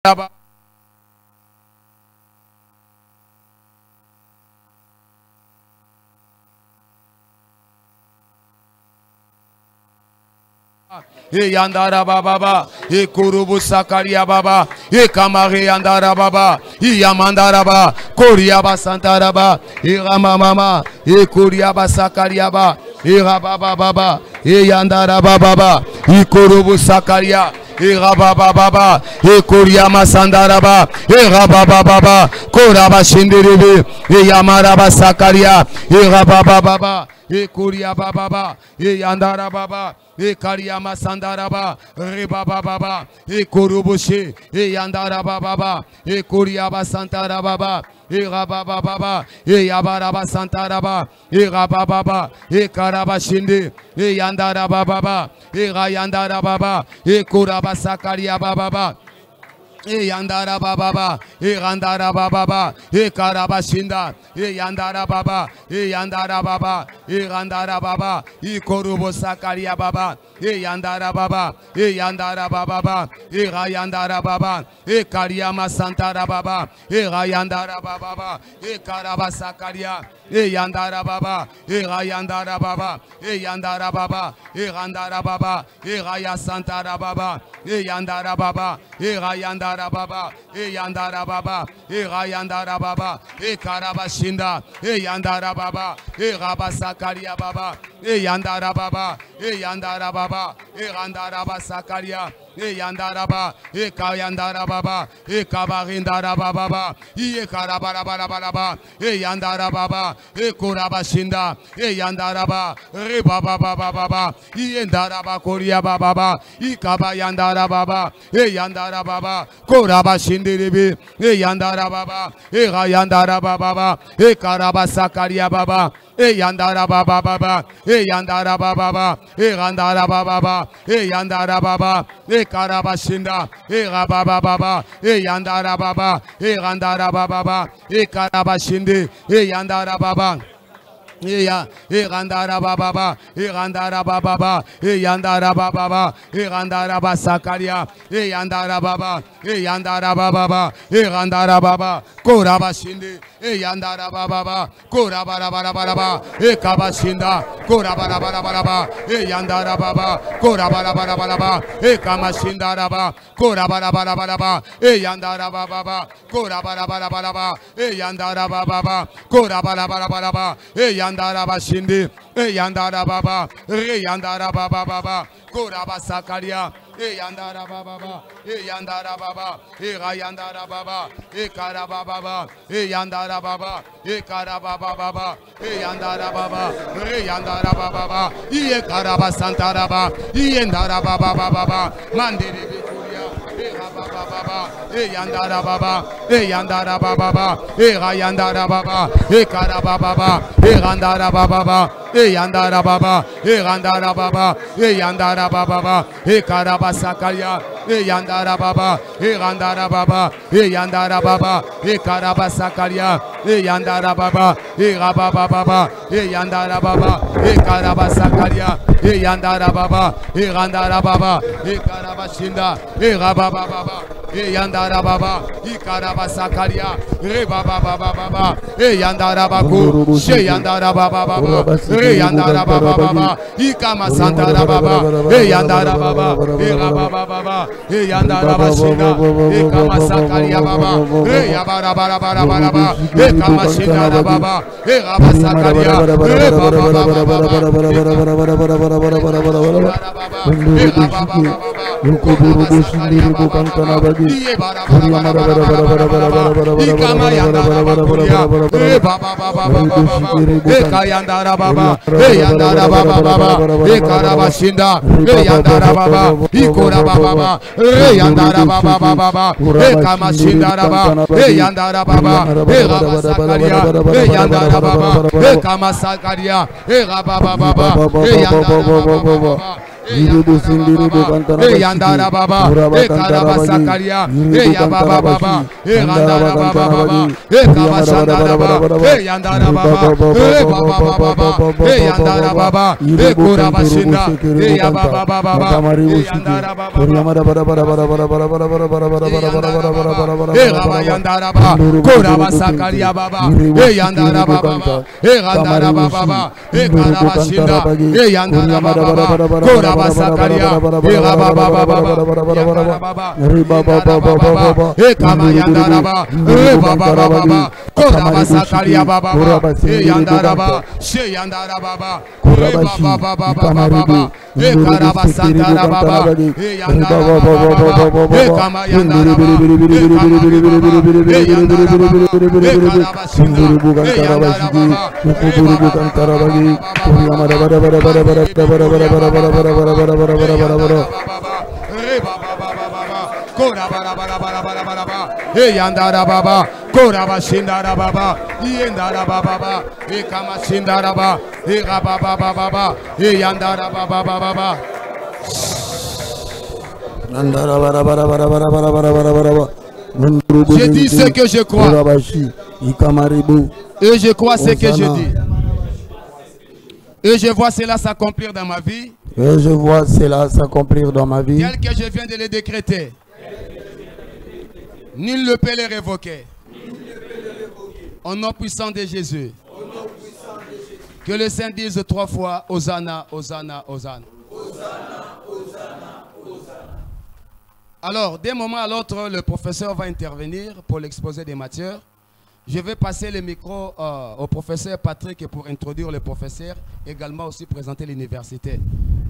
E yandara baba, e kurubu sakaria baba, e kamari yandara baba, e yamandara ba, koriaba santara ba, e ramamama, e koriaba sakaria ba, e rababa baba, e yandara baba, e kurubu sakaria. E rababa baba, e koriama sandara ba, e rababa baba, koraba shindiribi, e yamaraba sakaria, e rababa baba, e koriaba baba, e yandara baba. E Kariama Sandaraba, Rebaba Baba, E Kurubushi, E Yandaraba Baba, E Kuriaba Santarababa, E Rababa Baba, E Yabaraba Santaraba, E Rababa, E Karabashindi, E Yandaraba Baba, E Rayandara Baba, E Kuraba Sakaria Baba. E yandara baba, e randara baba, e karabashinda, e yandara baba, e yandara baba, e randara baba, e korubo sakaria baba, e yandara baba, e yandara baba, e rayandara baba, e kariama santara baba, e rayandara baba, e karabasakaria, e yandara baba, e rayandara baba, e yandara baba, e randara baba, e raya santara baba, e yandara baba, e rayandara baba, e yandara baba, e rayandara baba, e karabashinda, e yandara baba, e rabasakaria baba, e yandara baba, e yandara baba, e randara basakaria, e yandara ba, e kayandara baba, e kabarindara baba, e karabara baba, e yandara baba, e kurabashinda, e yandara ba, re baba baba, e yandara ba koria baba, e kabayandara baba, e yandara baba, kurabashindiribi, e yandara baba, e rayandara baba, e karabasakaria baba, e yandara baba, e yandara baba, e randara baba, e yandara baba, e karabashinda, e rababa baba, e yandara baba, e randara baba, e karabashindi, e yandara baba. E randara baba, e randara baba, e yandara baba, e randara basakaria, e yandara baba, e yandara baba, e randara baba, korabashindi, e yandara baba, korabara, e kabashinda, korabara, e yandara baba, korabara, e kamashinda raba, korabara, e yandara baba, korabara, e yandara baba, korabara, e yandara bashindi, e yandara baba, re yandara baba, koraba sakaria, e yandara baba, e yandara baba, e rayandara baba, e karaba baba, e yandara baba, e karaba baba, e yandara baba, re yandara baba, e karaba santaraba, e yandara baba, mandiri e yandara baba, e yandara baba, e rayandara baba, e karaba baba, e randara baba, e yandara baba, e randara baba, e yandara baba, e karaba sakaria, e yandara baba, e randara baba, e yandara baba, e karaba sakaria, e yandara baba, e rababa baba, e yandara baba, e karaba sakaria, e yandara baba, e randara baba, e karaba shinda, e rababa baba, e yandara baba, e karaba sakaria, e baba baba, e yandara baku, she yandara baba, e yandara baba, e kama santara baba, e yandara baba, e rababa baba, e yandara bashinda, e kama sakaria baba, e yabara bara, e kama shinda baba, e raba sakaria, e yandara baba, e yandara baba, e karabashinda, e yandara baba, e koraba baba, e yandara baba, e kamashinda baba, e yandara baba, e rabasakaria, e yandara baba, e kamasakaria, e rababa baba, e yandara baba, Yandara Baba, Karaba Sakaria, Yababa Baba, Randara Baba, Kabashandara Baba, Yandara Baba, Baba, Yandara Baba, Kurabashinda, Yababa Baba, Yandara Baba, Yandara Baba, Kuraba Sakaria Baba, Yandara Baba, Randara Baba, Karabashinda, Yandara Baba, Kuraba Sakaria, Yababa Baba, Kama Yandara Baba, Kuraba Sakaria Baba, Yandara Baba, Yandara Baba, Baba, Karaba Santara Baba, Yandara Baba, Kama Yandara Yandara Baba, Koraba Shindara Baba, Yandara Baba, Kama Shindara Baba, Rababa Baba, Yandara Baba. Je dis ce que je crois. Et je crois ce que je dis. Et je vois cela s'accomplir dans ma vie. Et je vois cela s'accomplir dans ma vie. Tel que je viens de le décréter. Nul ne peut le révoquer. Au nom puissant de Jésus. Que le Saint dise 3 fois Hosanna, Hosanna, Hosanna. Alors, d'un moment à l'autre, le professeur va intervenir pour l'exposé des matières. Je vais passer le micro au professeur Patrick pour introduire le professeur, également aussi présenter l'université.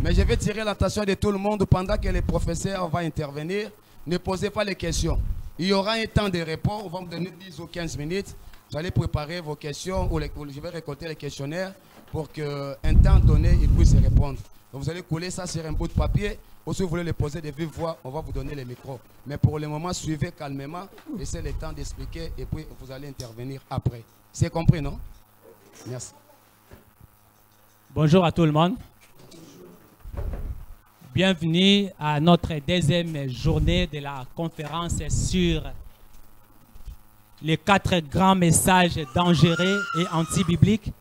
Mais je vais tirer l'attention de tout le monde pendant que le professeur va intervenir. Ne posez pas les questions. Il y aura un temps de réponse, on va me donner 10 ou 15 minutes. Vous allez préparer vos questions ou je vais récolter les questionnaires pour qu'un temps donné, ils puissent répondre. Donc vous allez coller ça sur un bout de papier. Ou si vous voulez le poser de vive voix, on va vous donner les micros. Mais pour le moment, suivez calmement, laissez le temps d'expliquer et puis vous allez intervenir après. C'est compris, non? Merci. Bonjour à tout le monde. Bienvenue à notre deuxième journée de la conférence sur les 4 grands messages dangereux et anti-bibliques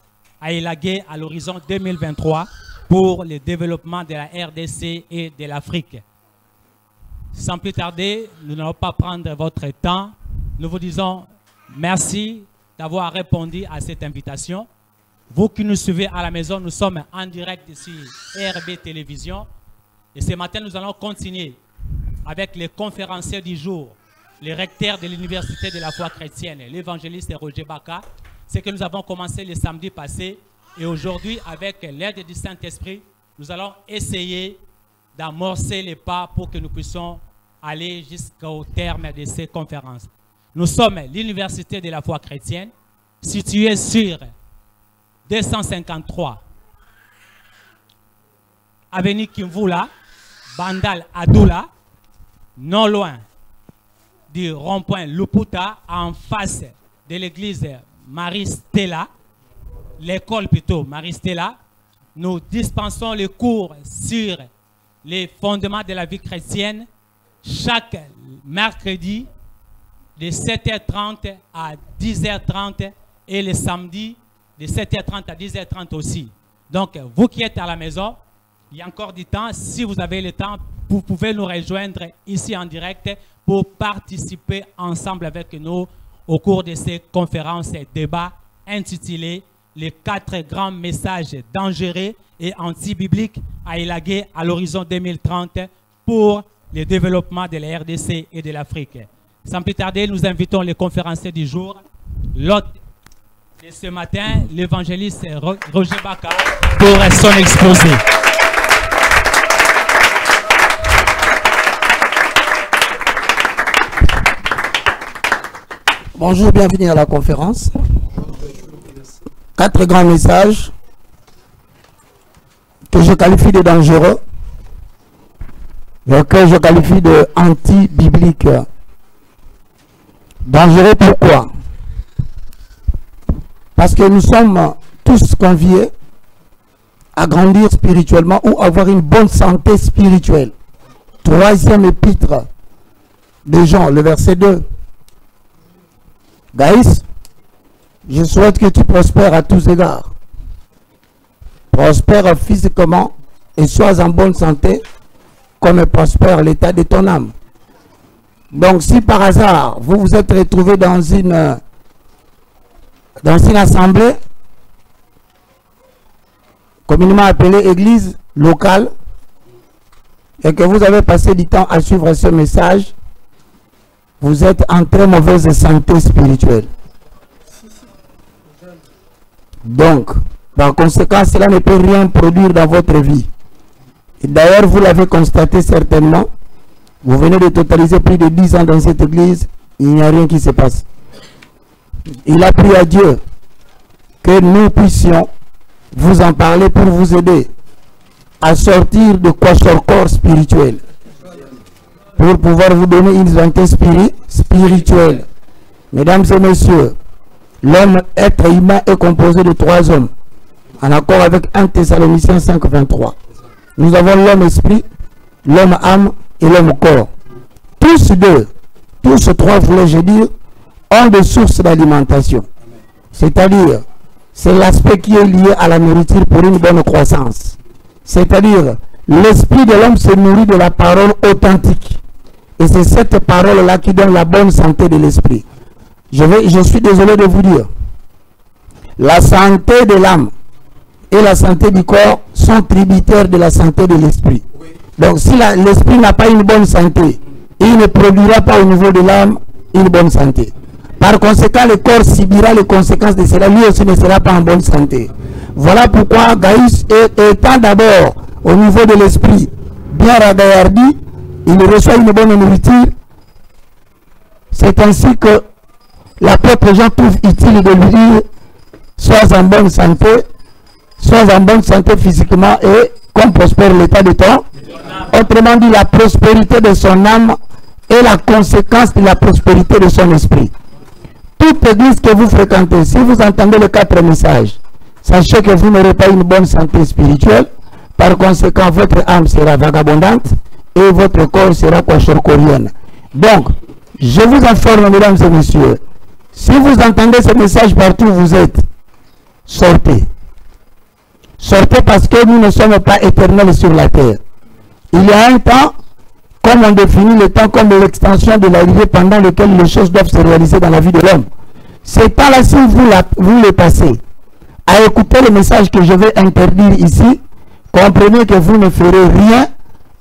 à élaguer à l'horizon 2023 pour le développement de la RDC et de l'Afrique. Sans plus tarder, nous n'allons pas prendre votre temps. Nous vous disons merci d'avoir répondu à cette invitation. Vous qui nous suivez à la maison, nous sommes en direct sur RB Télévision. Et ce matin, nous allons continuer avec les conférenciers du jour, le recteur de l'Université de la foi chrétienne, l'évangéliste Roger Baka. C'est que nous avons commencé le samedi passé. Et aujourd'hui, avec l'aide du Saint-Esprit, nous allons essayer d'amorcer les pas pour que nous puissions aller jusqu'au terme de ces conférences. Nous sommes l'Université de la foi chrétienne, située sur 253 avenue Kimvula, Bandal Adoula, non loin du rond-point Luputa, en face de l'église Marie-Stella, l'école plutôt Marie-Stella. Nous dispensons les cours sur les fondements de la vie chrétienne chaque mercredi de 7h30 à 10h30 et le samedi de 7h30 à 10h30 aussi. Donc, vous qui êtes à la maison, il y a encore du temps. Si vous avez le temps, vous pouvez nous rejoindre ici en direct pour participer ensemble avec nous au cours de ces conférences et débats intitulés « Les 4 grands messages dangereux et anti-bibliques à élaguer à l'horizon 2030 pour le développement de la RDC et de l'Afrique ». Sans plus tarder, nous invitons les conférenciers du jour. L'hôte de ce matin, l'évangéliste Roger Baka, pour son exposé. Bonjour, bienvenue à la conférence. 4 grands messages que je qualifie de dangereux, que je qualifie de anti-bibliques. Dangereux pourquoi? Parce que nous sommes tous conviés à grandir spirituellement ou avoir une bonne santé spirituelle. Troisième épître de Jean, le verset 2. Gaïs, je souhaite que tu prospères à tous égards. Prospère physiquement et sois en bonne santé, comme prospère l'état de ton âme. Donc si par hasard vous vous êtes retrouvé dans une assemblée communément appelée église locale et que vous avez passé du temps à suivre ce message, vous êtes en très mauvaise santé spirituelle. Donc, par conséquent, cela ne peut rien produire dans votre vie. Et d'ailleurs, vous l'avez constaté certainement, vous venez de totaliser plus de 10 ans dans cette église, il n'y a rien qui se passe. Il a prié à Dieu que nous puissions vous en parler pour vous aider à sortir de kwashiorkor spirituel, pour pouvoir vous donner une santé spirituelle. Mesdames et messieurs, l'homme, être humain, est composé de 3 hommes, en accord avec 1 Thessaloniciens 5, 23. Nous avons l'homme esprit, l'homme âme et l'homme corps. Tous 3, voulais-je dire, ont des sources d'alimentation. C'est-à-dire, c'est l'aspect qui est lié à la nourriture pour une bonne croissance. C'est-à-dire, l'esprit de l'homme se nourrit de la parole authentique. Et c'est cette parole-là qui donne la bonne santé de l'esprit. Je suis désolé de vous dire, la santé de l'âme et la santé du corps sont tributaires de la santé de l'esprit. Donc si l'esprit n'a pas une bonne santé, il ne produira pas au niveau de l'âme une bonne santé. Par conséquent, le corps subira les conséquences de cela, lui aussi ne sera pas en bonne santé. Voilà pourquoi Gaïs, étant d'abord au niveau de l'esprit bien ragaillardi, il reçoit une bonne nourriture. C'est ainsi que l'apôtre Jean trouve utile de lui dire, sois en bonne santé physiquement et comme prospère l'état de ton. Autrement dit, la prospérité de son âme est la conséquence de la prospérité de son esprit. Toute église que vous fréquentez, si vous entendez les 4 messages, sachez que vous n'aurez pas une bonne santé spirituelle. Par conséquent, votre âme sera vagabondante et votre corps sera kwashiorkorienne. Donc, je vous informe, mesdames et messieurs, si vous entendez ce message partout où vous êtes, sortez. Sortez parce que nous ne sommes pas éternels sur la terre. Il y a un temps, comme on définit le temps comme l'extension de la vie pendant lequel les choses doivent se réaliser dans la vie de l'homme. C'est pas là si vous le passez à écouter le message que je vais interdire ici, comprenez que vous ne ferez rien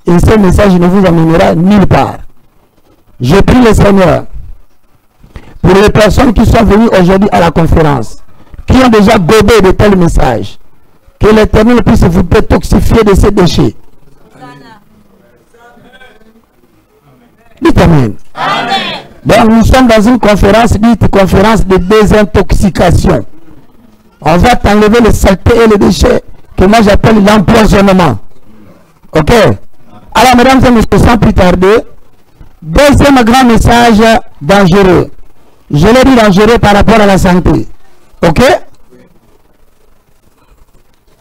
et ce message ne vous emmènera nulle part. Je prie le Seigneur pour les personnes qui sont venues aujourd'hui à la conférence, qui ont déjà gobé de tels messages, que l'Éternel puisse vous détoxifier de ces déchets. Dites Amen. Amen. Donc nous sommes dans une conférence dite conférence de désintoxication. On va t'enlever les saletés et les déchets que moi j'appelle l'empoisonnement. Ok? Alors mesdames et messieurs, sans plus tarder, deuxième grand message dangereux. Je l'ai dit dangereux par rapport à la santé. Ok?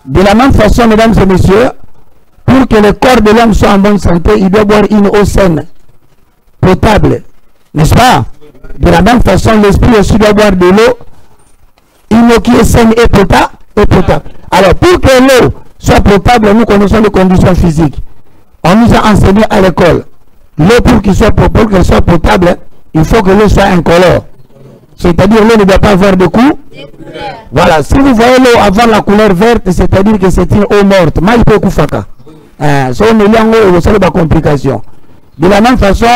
De la même façon, mesdames et messieurs, pour que le corps de l'homme soit en bonne santé, il doit boire une eau saine, potable. N'est-ce pas? De la même façon, l'esprit aussi doit boire de l'eau, une eau qui est saine et potable. Alors, pour que l'eau soit potable, nous connaissons les conditions physiques. On nous a enseigné à l'école. L'eau, pour qu'elle soit potable, il faut que l'eau soit incolore. C'est-à-dire l'eau ne doit pas avoir de coups. Voilà, si vous voyez l'eau avoir la couleur verte, c'est-à-dire que c'est une eau morte. Mais il peut koufaka. C'est complication. De la même façon,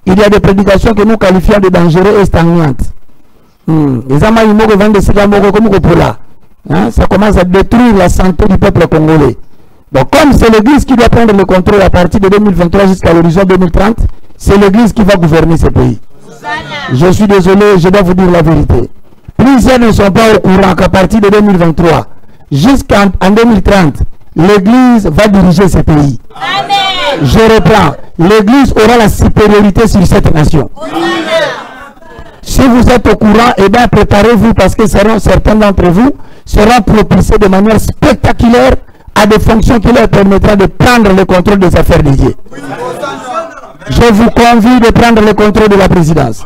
il y a des prédications que nous qualifions de dangereuses et stagnantes. Ça commence à détruire la santé du peuple congolais. Donc comme c'est l'église qui doit prendre le contrôle à partir de 2023 jusqu'à l'horizon 2030, c'est l'église qui va gouverner ce pays. Je suis désolé, je dois vous dire la vérité. Plusieurs ne sont pas au courant qu'à partir de 2023 jusqu'en 2030, l'église va diriger ce pays. Amen. Je reprends. L'église aura la supériorité sur cette nation. Amen. Si vous êtes au courant, eh bien préparez-vous parce que certains d'entre vous seront propulsés de manière spectaculaire à des fonctions qui leur permettra de prendre le contrôle des affaires dédiées. Je vous convie de prendre le contrôle de la présidence.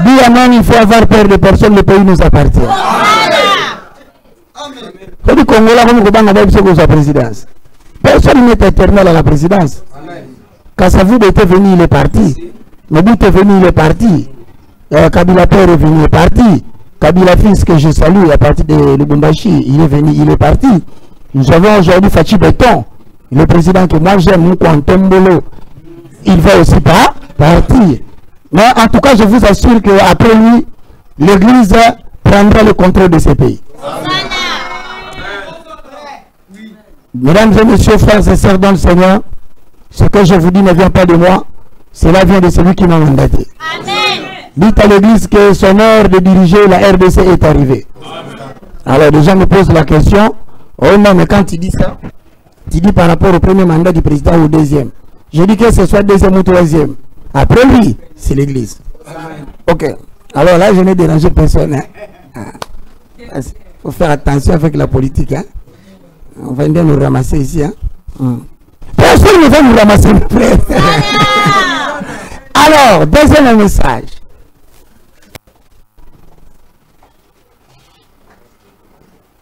Dis amen, il faut avoir peur de personne, le pays nous appartient. Le Congolais, comme vous avez la présidence. Personne n'est éternel à la présidence. Quand ça vous était venu, il est parti. Mobutu est venu, il est parti. Kabila Père est venu, il est parti. Kabila Fils, que je salue à partir de Lubumbashi, il est venu, il est parti. Nous avons aujourd'hui Fachi Béton, le président que moi j'aime, Moukwantembolo. Il va aussi pas partir. Mais en tout cas, je vous assure qu'après lui, l'Église prendra le contrôle de ce pays. Mesdames et messieurs, frères et sœurs dans le Seigneur, ce que je vous dis ne vient pas de moi, cela vient de celui qui m'a mandaté. Dites à l'Église que son heure de diriger la RDC est arrivée. Alors les gens me posent la question, oh non, mais quand tu dis ça, tu dis par rapport au premier mandat du président ou au deuxième. Je dis que ce soit deuxième ou troisième. Après lui, c'est l'Église. Ok. Alors là, je n'ai dérangé personne. Il faut faire attention avec la politique. Hein? On va bien nous ramasser ici. Hein? Personne ne va nous ramasser, mes frères. Alors, deuxième message.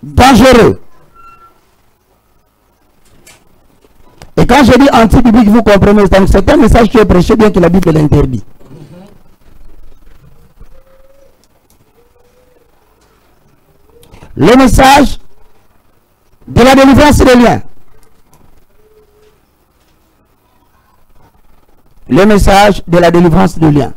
Dangereux. Et quand je dis anti-biblique, vous comprenez, c'est un message qui est prêché bien que la Bible l'interdit. Le message de la délivrance des liens. Le message de la délivrance des liens.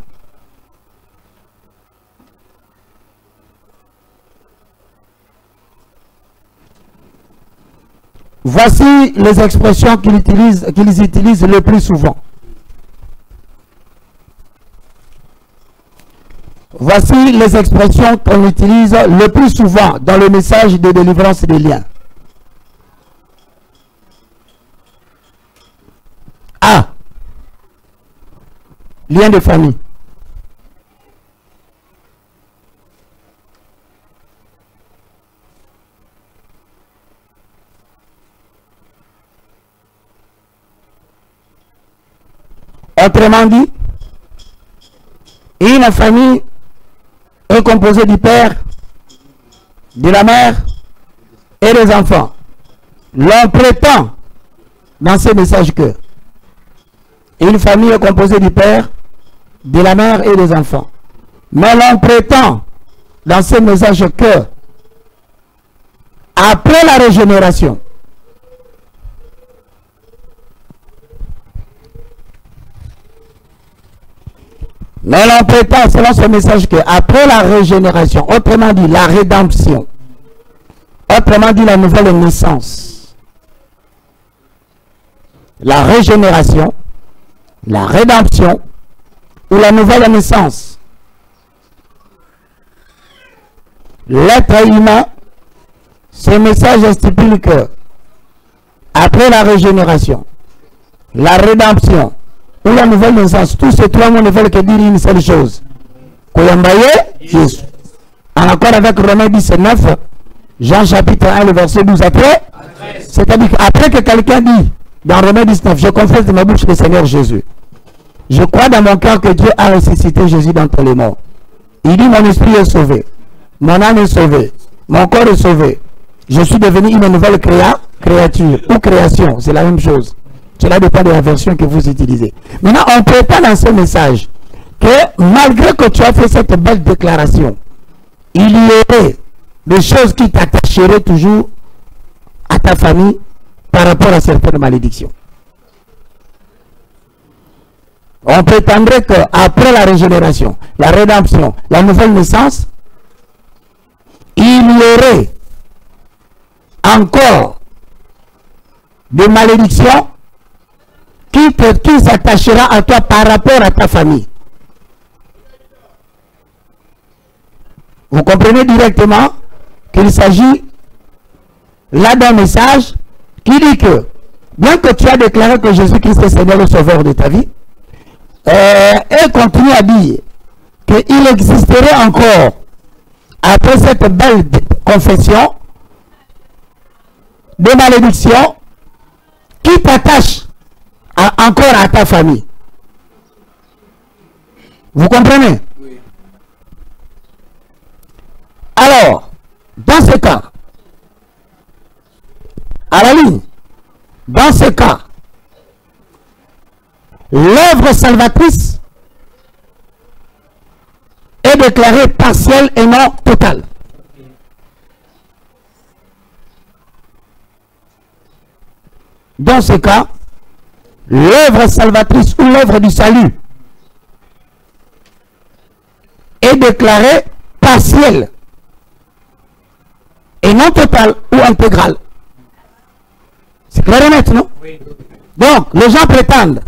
Voici les expressions qu'ils utilisent le plus souvent. Voici les expressions qu'on utilise le plus souvent dans le message de délivrance des liens. A. Lien de famille. Autrement dit, une famille est composée du père, de la mère et des enfants. L'on prétend dans ce message que une famille est composée du père, de la mère et des enfants. Mais l'on prétend dans ce message que après la régénération, mais l'on prétend selon ce message que après la régénération, autrement dit la rédemption, autrement dit la nouvelle naissance, la régénération, la rédemption ou la nouvelle naissance, l'être humain, ce message stipule que après la régénération, la rédemption ou la nouvelle naissance, tous ces trois mots ne veulent que dire une seule chose. Koyambaye, Jésus. En accord avec Romains 19, Jean chapitre 1, le verset 12 après. C'est-à-dire qu'après que quelqu'un dit dans Romains 19, je confesse de ma bouche le Seigneur Jésus. Je crois dans mon cœur que Dieu a ressuscité Jésus d'entre les morts. Il dit mon esprit est sauvé, mon âme est sauvée, mon corps est sauvé. Je suis devenu une nouvelle créature ou création, c'est la même chose. Cela dépend de la version que vous utilisez. Maintenant, on ne peut pas dans ce message que malgré que tu as fait cette belle déclaration, il y aurait des choses qui t'attacheraient toujours à ta famille par rapport à certaines malédictions. On prétendrait qu'après la régénération, la rédemption, la nouvelle naissance, il y aurait encore des malédictions qui s'attachera à toi par rapport à ta famille. Vous comprenez directement qu'il s'agit là d'un message qui dit que, bien que tu as déclaré que Jésus-Christ est Seigneur et Sauveur de ta vie, et continue à dire qu'il existerait encore, après cette belle confession, de malédiction qui t'attache encore à ta famille. Vous comprenez? Oui. Alors, dans ce cas, à la ligne, dans ce cas, l'œuvre salvatrice est déclarée partielle et non totale. Dans ce cas, l'œuvre salvatrice ou l'œuvre du salut est déclarée partielle et non totale ou intégrale. C'est clair et net, non? Oui. Donc, les gens prétendent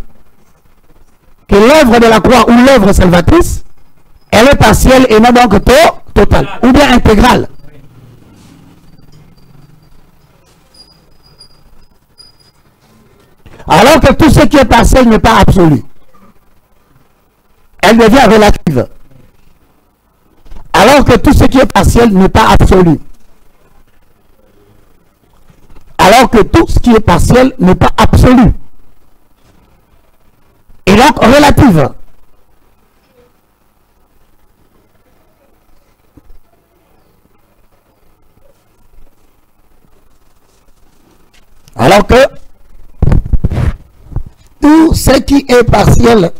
que l'œuvre de la croix ou l'œuvre salvatrice, elle est partielle et non donc totale ou bien intégrale. Alors que tout ce qui est partiel n'est pas absolu. Elle devient relative. Alors que tout ce qui est partiel n'est pas absolu. Alors que tout ce qui est partiel n'est pas absolu. Et donc relative. Alors que tout ce qui est partiel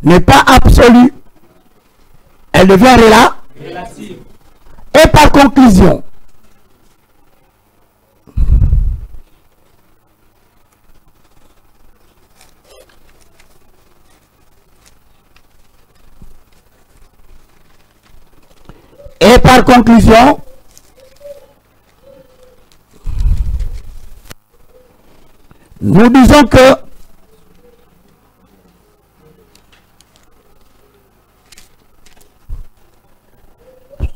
n'est pas absolu, elle devient relative. Et par conclusion, nous disons que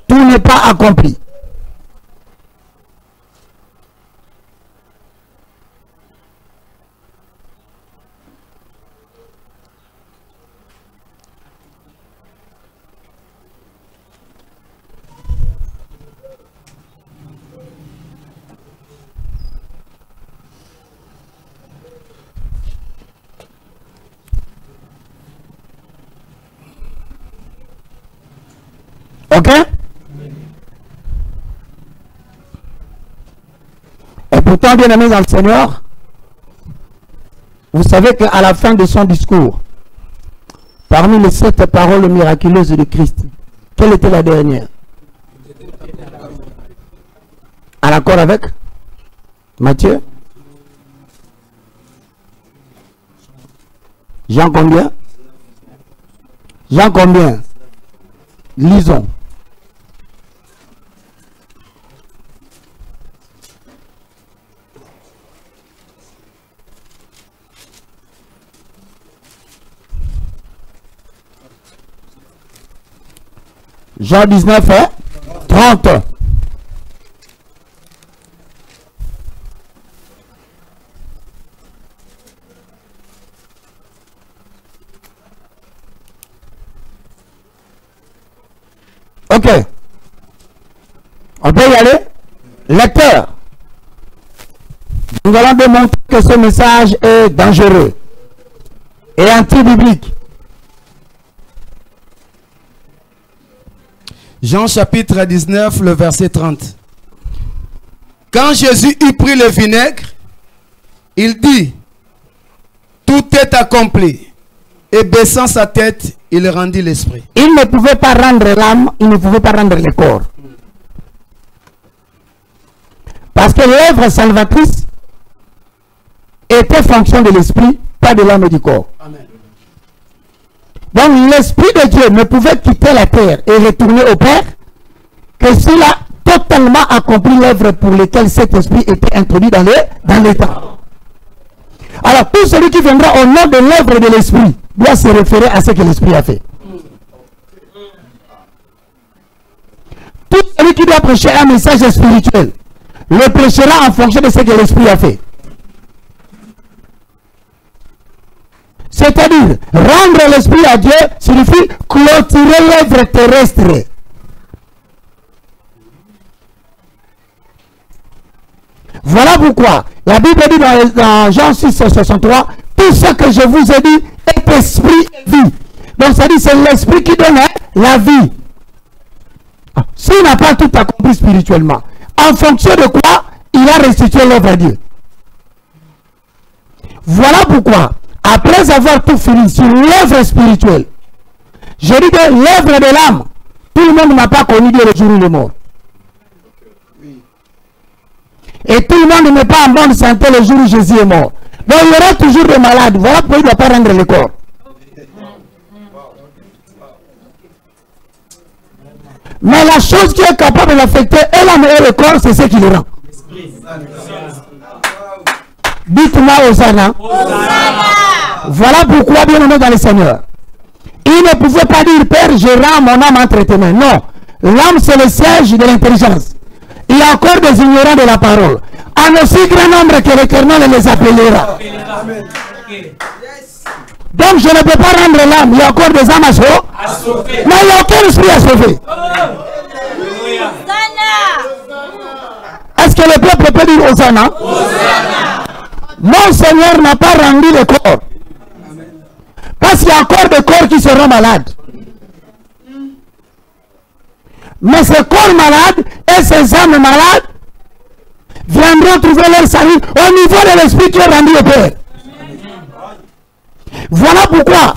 tout n'est pas accompli. Ok? Et pourtant, bien aimés dans le Seigneur, vous savez qu'à la fin de son discours, parmi les 7 paroles miraculeuses de Christ, quelle était la dernière? En accord avec Matthieu? Jean combien? Jean combien? Lisons. Jean 19, 30. Ok. On peut y aller? Lecteur. Nous allons démontrer que ce message est dangereux et anti-biblique. Jean chapitre 19, le verset 30. Quand Jésus eut pris le vinaigre, il dit, tout est accompli. Et baissant sa tête, il rendit l'esprit. Il ne pouvait pas rendre l'âme, il ne pouvait pas rendre le corps. Parce que l'œuvre salvatrice était fonction de l'esprit, pas de l'âme et du corps. Amen. Donc l'esprit de Dieu ne pouvait quitter la terre et retourner au Père que s'il a totalement accompli l'œuvre pour laquelle cet esprit était introduit dans les temps. Alors tout celui qui viendra au nom de l'œuvre de l'esprit doit se référer à ce que l'esprit a fait. Tout celui qui doit prêcher un message spirituel le prêchera en fonction de ce que l'esprit a fait. C'est-à-dire, rendre l'esprit à Dieu signifie clôturer l'œuvre terrestre. Voilà pourquoi la Bible dit dans Jean 6, 63, tout ce que je vous ai dit est esprit et vie. Donc ça dit c'est l'esprit qui donne la vie. S'il n'a pas tout accompli spirituellement, en fonction de quoi il a restitué l'œuvre à Dieu. Voilà pourquoi, après avoir tout fini sur l'œuvre spirituelle, je dis que l'œuvre de l'âme, tout le monde n'a pas connu Dieu le jour où il est mort. Et tout le monde n'est pas en bonne santé le jour où Jésus est mort. Donc il y aura toujours des malades. Voilà pourquoi il ne doit pas rendre le corps. Mais la chose qui est capable d'affecter et l'âme et le corps, c'est ce qui le rend. Dites-moi Hosanna. Voilà pourquoi, bien aimé dans le Seigneur, il ne pouvait pas dire, Père, je rends mon âme entre tes mains. Non. L'âme, c'est le siège de l'intelligence. Il y a encore des ignorants de la parole. En aussi grand nombre que l'Éternel les appellera. Donc je ne peux pas rendre l'âme. Il y a encore des âmes à sauver. Mais il n'y a aucun esprit à sauver. Est-ce que le peuple peut dire Hosanna? Mon Seigneur n'a pas rendu le corps. Parce qu'il y a encore des corps qui seront malades. Mais ces corps malades et ces âmes malades viendront trouver leur salut au niveau de l'esprit qui est rendu au Père. Voilà pourquoi,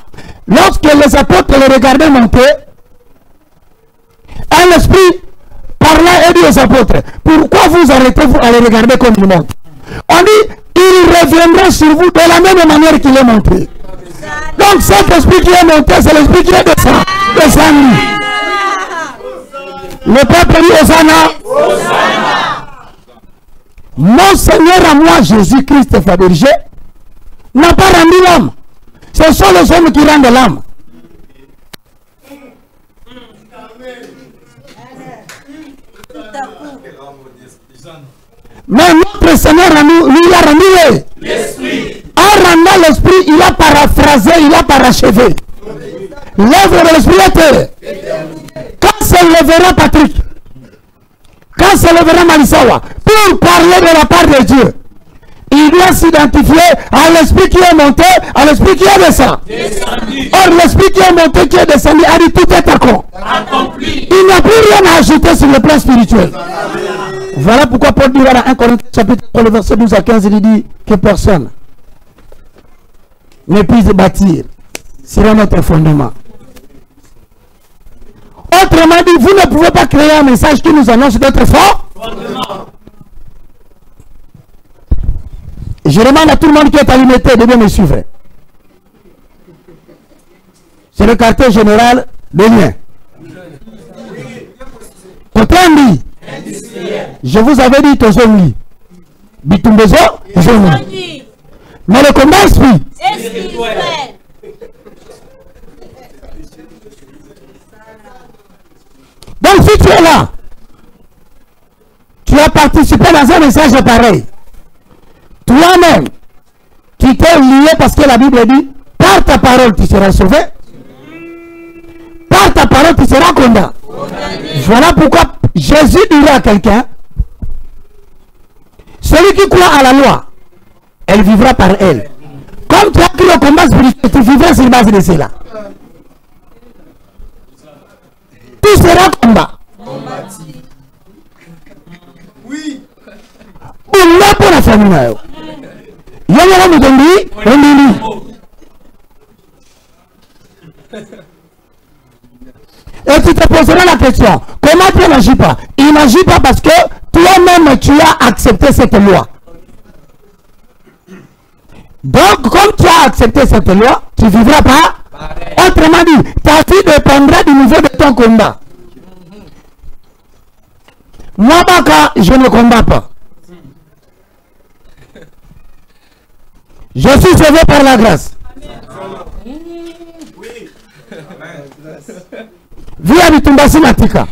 lorsque les apôtres les regardaient monter, un esprit parlait et dit aux apôtres, pourquoi vous arrêtez-vous à les regarder comme ils montent? On dit, il reviendra sur vous de la même manière qu'il est monté. Donc cet esprit qui est monté, c'est l'esprit qui est descendu. Le peuple dit Hosanna. Mon Seigneur à moi, Jésus-Christ Fabergé, n'a pas rendu l'homme. Ce sont les hommes qui rendent l'âme. Mais notre Seigneur lui a rendu l'esprit. En rendant l'esprit, il a paraphrasé, il a parachevé. L'œuvre de l'esprit était. Quand se lèvera Patrick, quand se lèvera Malisawa, pour parler de la part de Dieu, il doit s'identifier à l'esprit qui est monté, à l'esprit qui est descendu. Or, l'esprit qui est monté, qui est descendu, a dit tout est accompli. Il n'y a plus rien à ajouter sur le plan spirituel. Voilà pourquoi Paul dit dans 1 Corinthiens chapitre 3, le verset 12 à 15, il dit que personne ne puisse bâtir sur notre fondement. Autrement dit, vous ne pouvez pas créer un message qui nous annonce d'être fort. Je demande à tout le monde qui est à l'unité de bien me suivre. C'est le quartier général de Lien. Kotambi. Je vous avais dit Tozongi. Bitumbezo, Zongi. Mais le combat esprit. Donc si tu es là, tu as participé dans un message pareil. Toi-même, tu t'es lié parce que la Bible dit, par ta parole tu seras sauvé, par ta parole tu seras condamné. Voilà pourquoi Jésus dira à quelqu'un, celui qui croit à la loi, elle vivra par elle. Comme tu as cru au combat spirituel, tu vivras sur base de cela. Tu seras combat. Oui. On l'a pour la famille. Et tu te poseras la question, comment tu n'agis pas? Il n'agit pas parce que toi-même tu as accepté cette loi. Donc comme tu as accepté cette loi, tu ne vivras pas. Autrement dit, ta vie dépendra du niveau de ton combat. Moi, Baka, je ne combats pas. Je suis sauvé par la grâce. Via Bitumbasi Matika.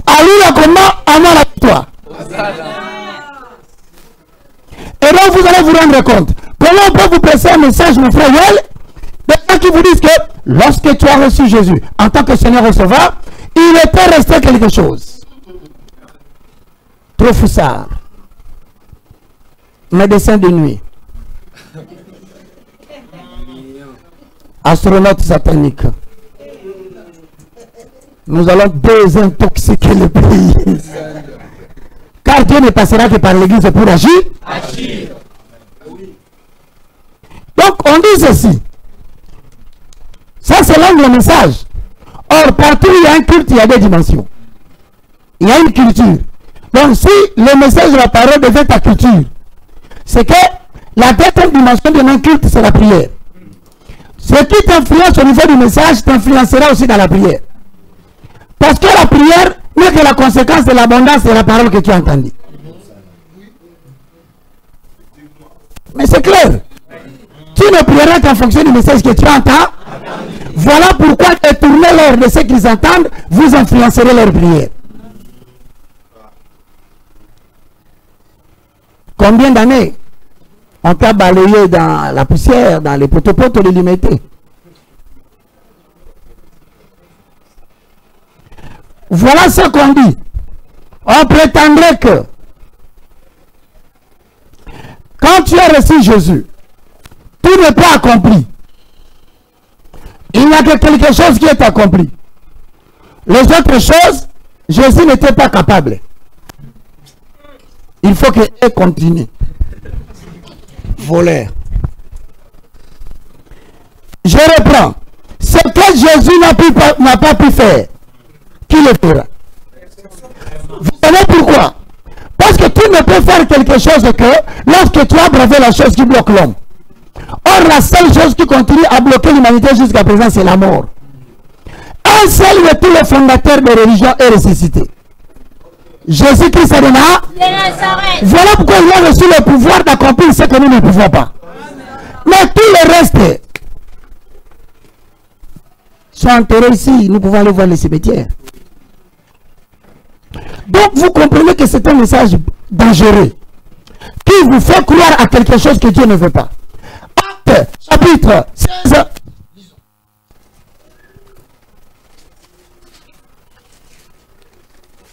À lui le combat, à moi la victoire. Et donc vous allez vous rendre compte. Comment on peut vous passer un message, mon frère Yoel, des gens qui vous disent que lorsque tu as reçu Jésus en tant que Seigneur et Sauveur, il était resté quelque chose. Trop foussard. Médecin de nuit. Astronaute satanique. Nous allons désintoxiquer le pays. Car Dieu ne passera que par l'église pour agir. Donc on dit ceci. Ça c'est l'angle message. Or partout où il y a un culte, il y a des dimensions. Il y a une culture. Donc si le message de la parole devient ta culture, c'est que la deuxième dimension de mon culte, c'est la prière. Ce qui t'influence au niveau du message t'influencera aussi dans la prière. Parce que la prière n'est que la conséquence de l'abondance de la parole que tu as entendue. Mais c'est clair. Tu ne prieras qu'en fonction du message que tu entends. Voilà pourquoi détourner l'heure de ce qu'ils entendent, vous influencerez leur prière. Combien d'années on t'a balayé dans la poussière, dans les poteaux-potes de l'humidité? Voilà ce qu'on dit. On prétendrait que quand tu as reçu Jésus, tout n'est pas accompli. Il n'y a que quelque chose qui est accompli. Les autres choses, Jésus n'était pas capable. Il faut qu'elle continue. Voleur. Je reprends. Ce que Jésus n'a pas pu faire, qui le fera? Vous savez pourquoi? Parce que tu ne peux faire quelque chose que lorsque tu as bravé la chose qui bloque l'homme. Or, la seule chose qui continue à bloquer l'humanité jusqu'à présent, c'est la mort. Un seul de tous les fondateurs de religion est ressuscité. Jésus-Christ est de Nazareth. Voilà pourquoi il a reçu le pouvoir d'accomplir ce que nous ne pouvons pas. Mais tout le reste sont enterrés ici. Nous pouvons aller voir les cimetières. Donc vous comprenez que c'est un message dangereux qui vous fait croire à quelque chose que Dieu ne veut pas. Acte chapitre 16.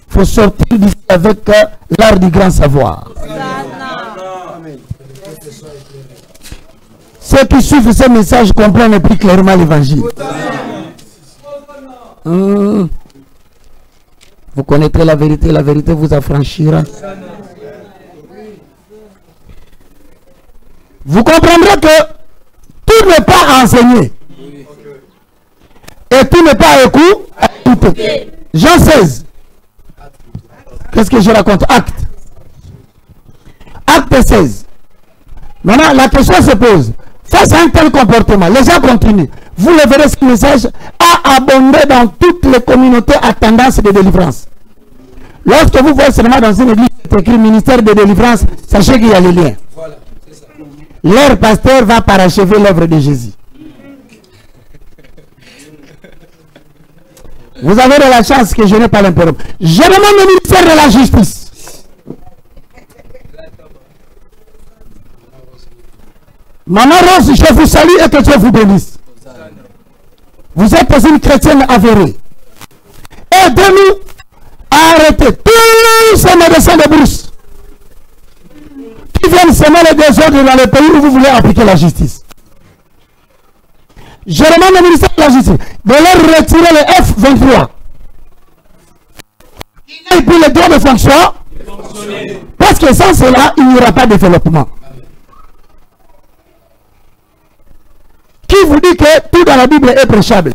Il faut sortir d'ici avec l'art du grand savoir. Ceux qui suivent ce message comprennent plus clairement l'évangile. Vous connaîtrez la vérité vous affranchira. Vous comprendrez que tout n'est pas enseigné. Et tout n'est pas écouté. Jean 16. Qu'est-ce que je raconte? Acte. Acte 16. Maintenant, la question se pose. Face à un tel comportement, les gens continuent. Vous le verrez, ce message a abondé dans toutes les communautés à tendance de délivrance. Lorsque vous voyez seulement dans une église, c'est écrit ministère de délivrance, sachez qu'il y a les liens. Voilà, leur pasteur va parachever l'œuvre de Jésus. Vous avez de la chance que je n'ai pas l'impérieuse. Je demande le ministère de la justice. Maman Rose, je vous salue et que Dieu vous bénisse. Vous êtes une chrétienne avérée. Aidez-nous à arrêter tous ces médecins de brousse qui viennent semer les désordres dans le pays où vous voulez appliquer la justice. Je demande au ministère de la Justice de leur retirer le F23. Et puis les droits de fonction. Parce que sans cela, il n'y aura pas de développement. Qui vous dit que tout dans la Bible est prêchable?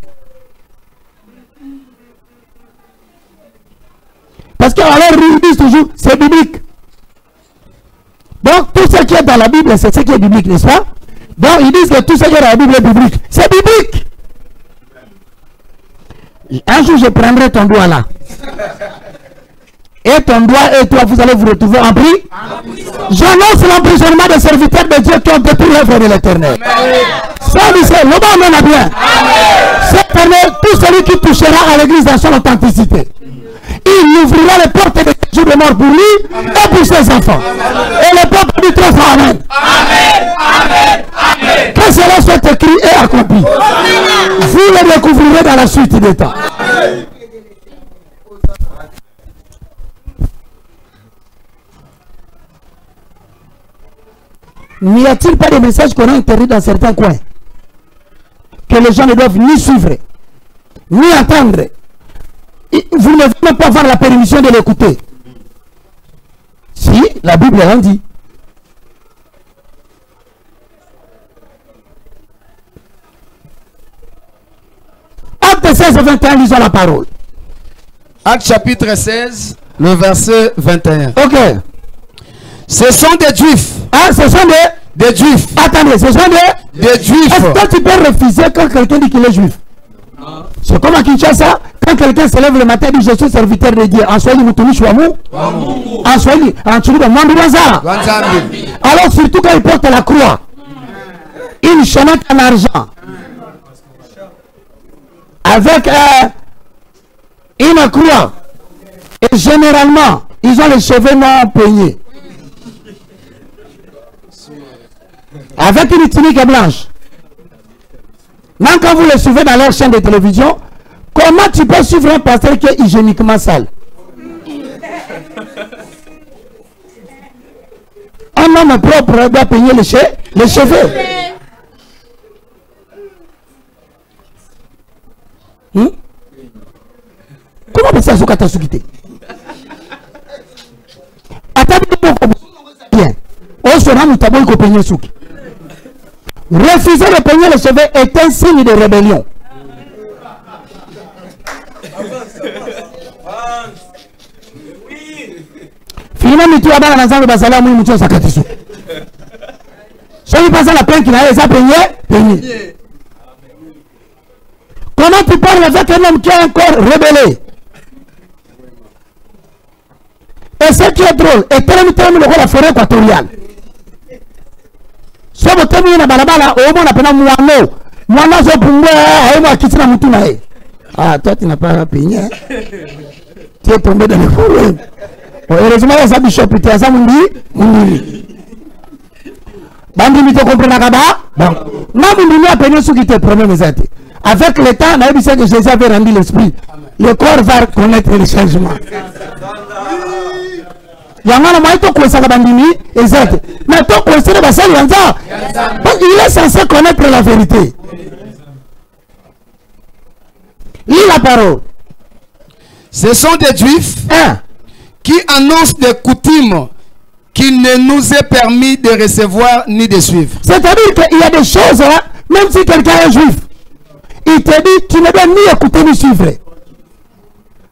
Parce qu'alors ils disent toujours, c'est biblique. Donc tout ce qui est dans la Bible, c'est ce qui est biblique, n'est-ce pas? Donc ils disent que tout ce qui est dans la Bible est biblique. C'est biblique. Un jour je prendrai ton doigt là. Et ton doigt et toi, vous allez vous retrouver en prison. J'annonce l'emprisonnement des serviteurs de Dieu qui ont détruit l'œuvre de l'Éternel. Ça, c'est le bon même bien. Cette année, tout celui qui touchera à l'église dans son authenticité, il ouvrira les portes des jours de mort pour lui et pour ses enfants. Et le peuple du trône fera Amen. Amen. Que cela soit écrit et accompli. Vous le découvrirez dans la suite des temps. N'y a-t-il pas des messages qu'on a interdits dans certains coins que les gens ne doivent ni suivre, ni entendre? Vous ne devez même pas avoir la permission de l'écouter. Si, la Bible en dit. Acte 16 et 21, lisons la parole. Acte chapitre 16, le verset 21. Ok. Ce sont des Juifs. Ah, ce sont des Juifs. Attendez, ce sont des Juifs. Est-ce que tu peux refuser quand quelqu'un dit qu'il est juif? C'est comme à Kinshasa, quand quelqu'un se lève le matin et dit je suis serviteur de Dieu. En Swahili, vous Wamu. En Swahili, en Tchouliba, Mwambiwaza. Alors, surtout quand il porte la croix, une chaînette en argent, avec une croix, et généralement, ils ont les cheveux non peignés. Avec une tunique blanche. Même quand vous les suivez dans leur chaîne de télévision, comment tu peux suivre un pasteur qui est hygiéniquement sale? Un homme propre doit peigner les cheveux. Comment on ça se catastrophé? Bien. On se rend au tabou qu'on peigne souki. Refuser de peigner les cheveux est un signe de rébellion. Finalement, tu vas dans l'ensemble de Basala, moi, je suis Sakatisu. Celui passant la peine qu'il a, il a peigné. Comment tu parles avec un homme qui est encore rébellé? Et ce qui est drôle, et tellement le la forêt équatoriale. So vous terminez la balabala, au moins on appelle Mouano. Mouano, c'est pour moi, et moi qui suis dans Moutouna. Ah, toi tu n'as pas peigné. Tu es tombé dans le problème. Heureusement, il y a ça, Bishop, tu as ça, Moundi. Bandi, tu comprends la gaba? Bon. Non, Moundi a peigné ce qui te promet, mes amis. Avec le temps, on a vu que Jésus avait rendu l'esprit. Le corps va connaître les changements. Yangana maito kwesa la bandini exact. Mais toi kwesa le basali yanza. Il est censé connaître la vérité. Lis la parole. Ce sont des Juifs qui annoncent des coutumes qu'il ne nous est permis de recevoir ni de suivre. C'est-à-dire qu'il y a des choses, hein, même si quelqu'un est juif, il te dit tu ne dois ni écouter ni suivre.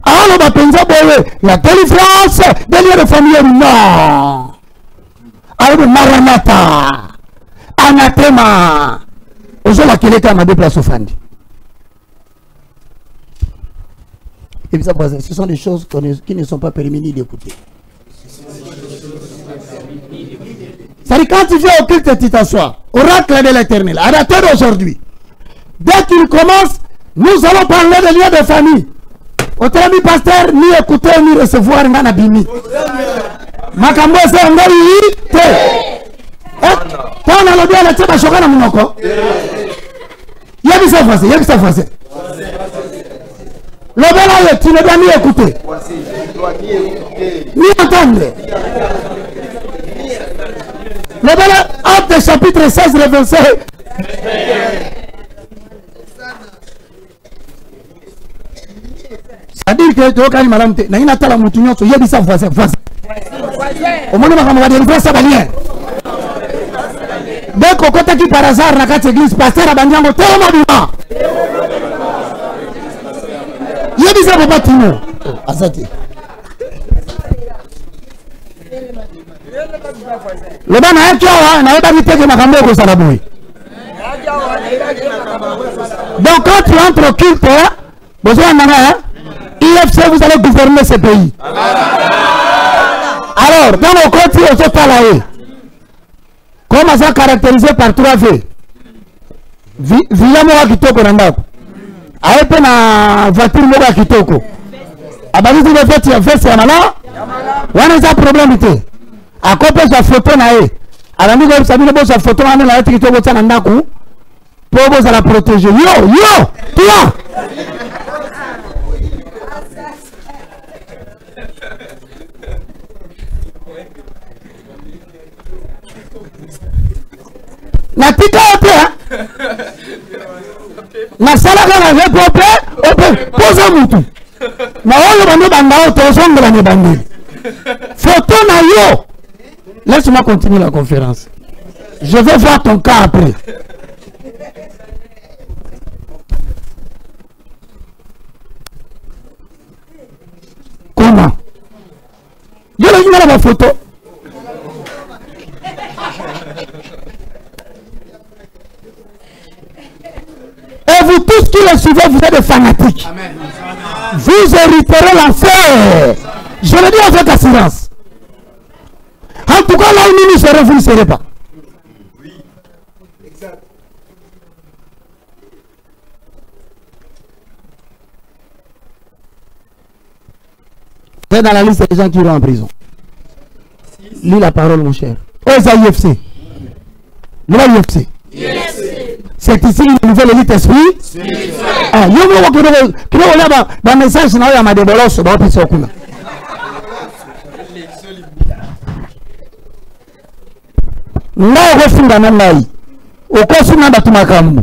Alors, il y a délivrance, délire de famille, non. Alors, Maranatha, Anathema, aujourd'hui, qu'il est à ma déplace au Fandi. Et puis, ce sont des choses qui ne sont pas permis d'écouter. C'est-à-dire, quand tu viens au culte, tu t'assois, oracle de l'éternel, orateur d'aujourd'hui. Dès qu'il commence, nous allons parler de liens de famille. Autrement, pasteur, ni écouter, ni recevoir, ni abimi. Makambo, c'est un gars, quand on a le bien, tu vas choquer dans mon corps. Il y a ça français, il y a ça français. Le bel tu ne dois ni écouter, ni entendre. Le bel acte chapitre 16, le verset. C'est-à-dire que tu as dit madame, tu as dit la moutonnière, tu as dit ça français. Au moins, on va dire que ça va bien. Dès qu'on côté qui par hasard, dans cette église, pasteur a bandiango tellement bien. Il a dit ça pour pas Tino. Azati. Le ban a été n'a pas dit que ma caméra est à la bouille. Donc quand tu entres au culte, besoin d'un IFC, vous allez gouverner ce pays. Alors, dans le côté, on se parle. Comment ça caractérisé par 3 V? Villa Moga Kitoko Nandako. Aepe na voiture Moga Kitoko. Abadi tu le fait, tu as fait, c'est là. On a un problème. À côté de sa photo, à nous, sa photo, on a la Kitoko Nandako. Pour vous la protéger. Yo, toi! Na sala ka na repopé, posa mutu. Na oyo bande banda tozonga la nebandeli. Photo na yo. Laisse-moi continuer la conférence. Je vais voir ton cas après. Comment? Je vais voir ma photo. Et vous tous qui le suivez, vous êtes des fanatiques. Amen. Vous hériterez l'enfer. Je le dis avec assurance. En tout cas, là où nous serons, vous ne serez pas. Oui. Exact. Vous êtes dans la liste des gens qui iront en prison. Lis la parole, mon cher. Oh, c'est l'IFC. L'IFC. C'est ici une nouvelle élite esprit. Ah, il y a un message dans la débolos, dans le pays. Là, on refuse la même laï. Au cours de Batumakambu.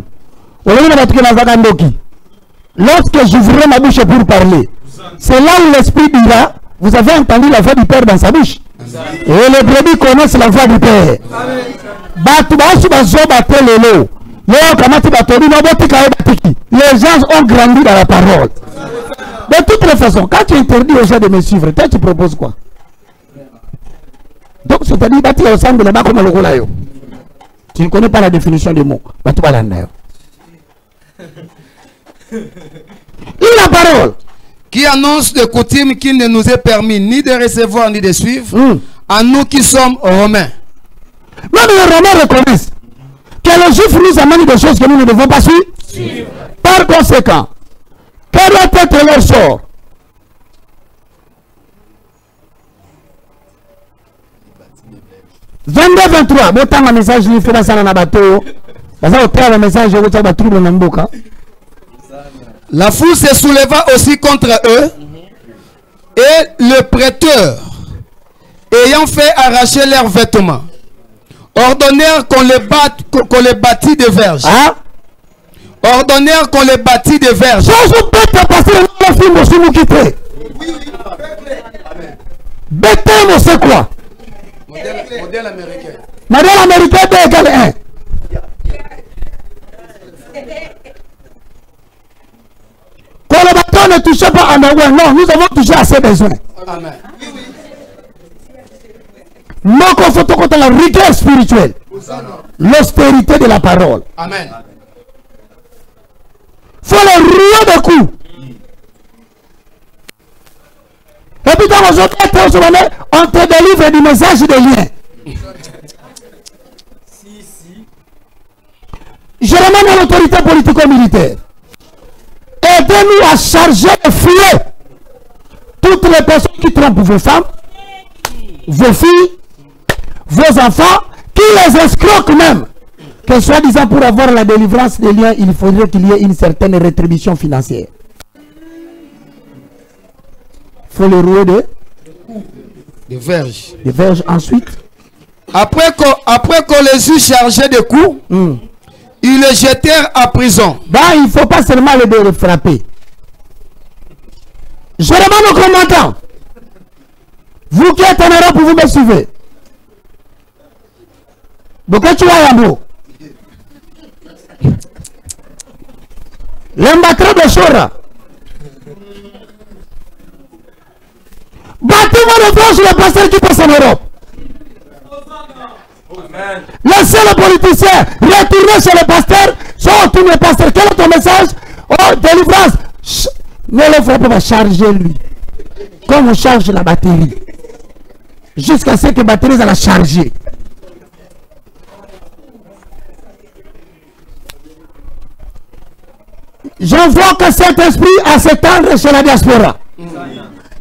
Lorsque j'ouvrirai ma bouche pour parler, c'est là où l'esprit dira, vous avez entendu la voix du Père dans sa bouche. Et les brebis connaissent la voix du Père. Les gens ont grandi dans la parole. De toutes les façons, quand tu interdis aux gens de me suivre, toi tu proposes quoi? Donc c'est-à-dire que au centre de là-bas comme le Golayo. Tu ne connais pas la définition des mots. La parole qui annonce de coutume qu'il ne nous est permis ni de recevoir ni de suivre, à nous qui sommes romains. Même les Romains reconnaissent que les Juifs nous amènent des choses que nous ne devons pas suivre. Par conséquent, quel doit être leur sort? « 22-23, bon temps, un message, il fait dans sa bateau. Un message, la foule se souleva aussi contre eux, et le prêteur, ayant fait arracher leurs vêtements, ordonnèrent qu'on les bâtit de verges. Hein? Ordonnèrent qu'on les bâtit de verges. Bethléem, c'est quoi? Modèle américain. Modèle américain B égale 1. Quand le bâton ne touchait pas à nos non, nous avons touché à ses besoins. Amen. Nous confrontons contre la rigueur spirituelle, l'austérité de la parole. Amen. Faut le rouer de coups. Et puis dans aujourd'hui, on te délivre du message de lien. Je demande à l'autorité politico-militaire, aidez-nous à charger de filer toutes les personnes qui trompent vos femmes, vos filles, vos enfants, qui les escroquent même. Que soi-disant pour avoir la délivrance des liens, il faudrait qu'il y ait une certaine rétribution financière. Il faut les rouer de verges. Des verges ensuite. Après qu'on les eut chargés de coups, ils les jetèrent à prison. Ben, il ne faut pas seulement les frapper. Je demande au commandant, vous qui êtes en Europe, vous me suivez. Donc, tu vas à nous. L'embattre de Chora. Battez-moi le bras sur le pasteur qui passe en Europe. Amen. Laissez les politiciens retourner chez le pasteur. Retourner le pasteur. Quel est ton message? Oh, délivrance. Ne le frappez pas, charger lui. Comme on charge la batterie. Jusqu'à ce que la batterie va la charger. J'invoque cet esprit à s'étendre sur la diaspora.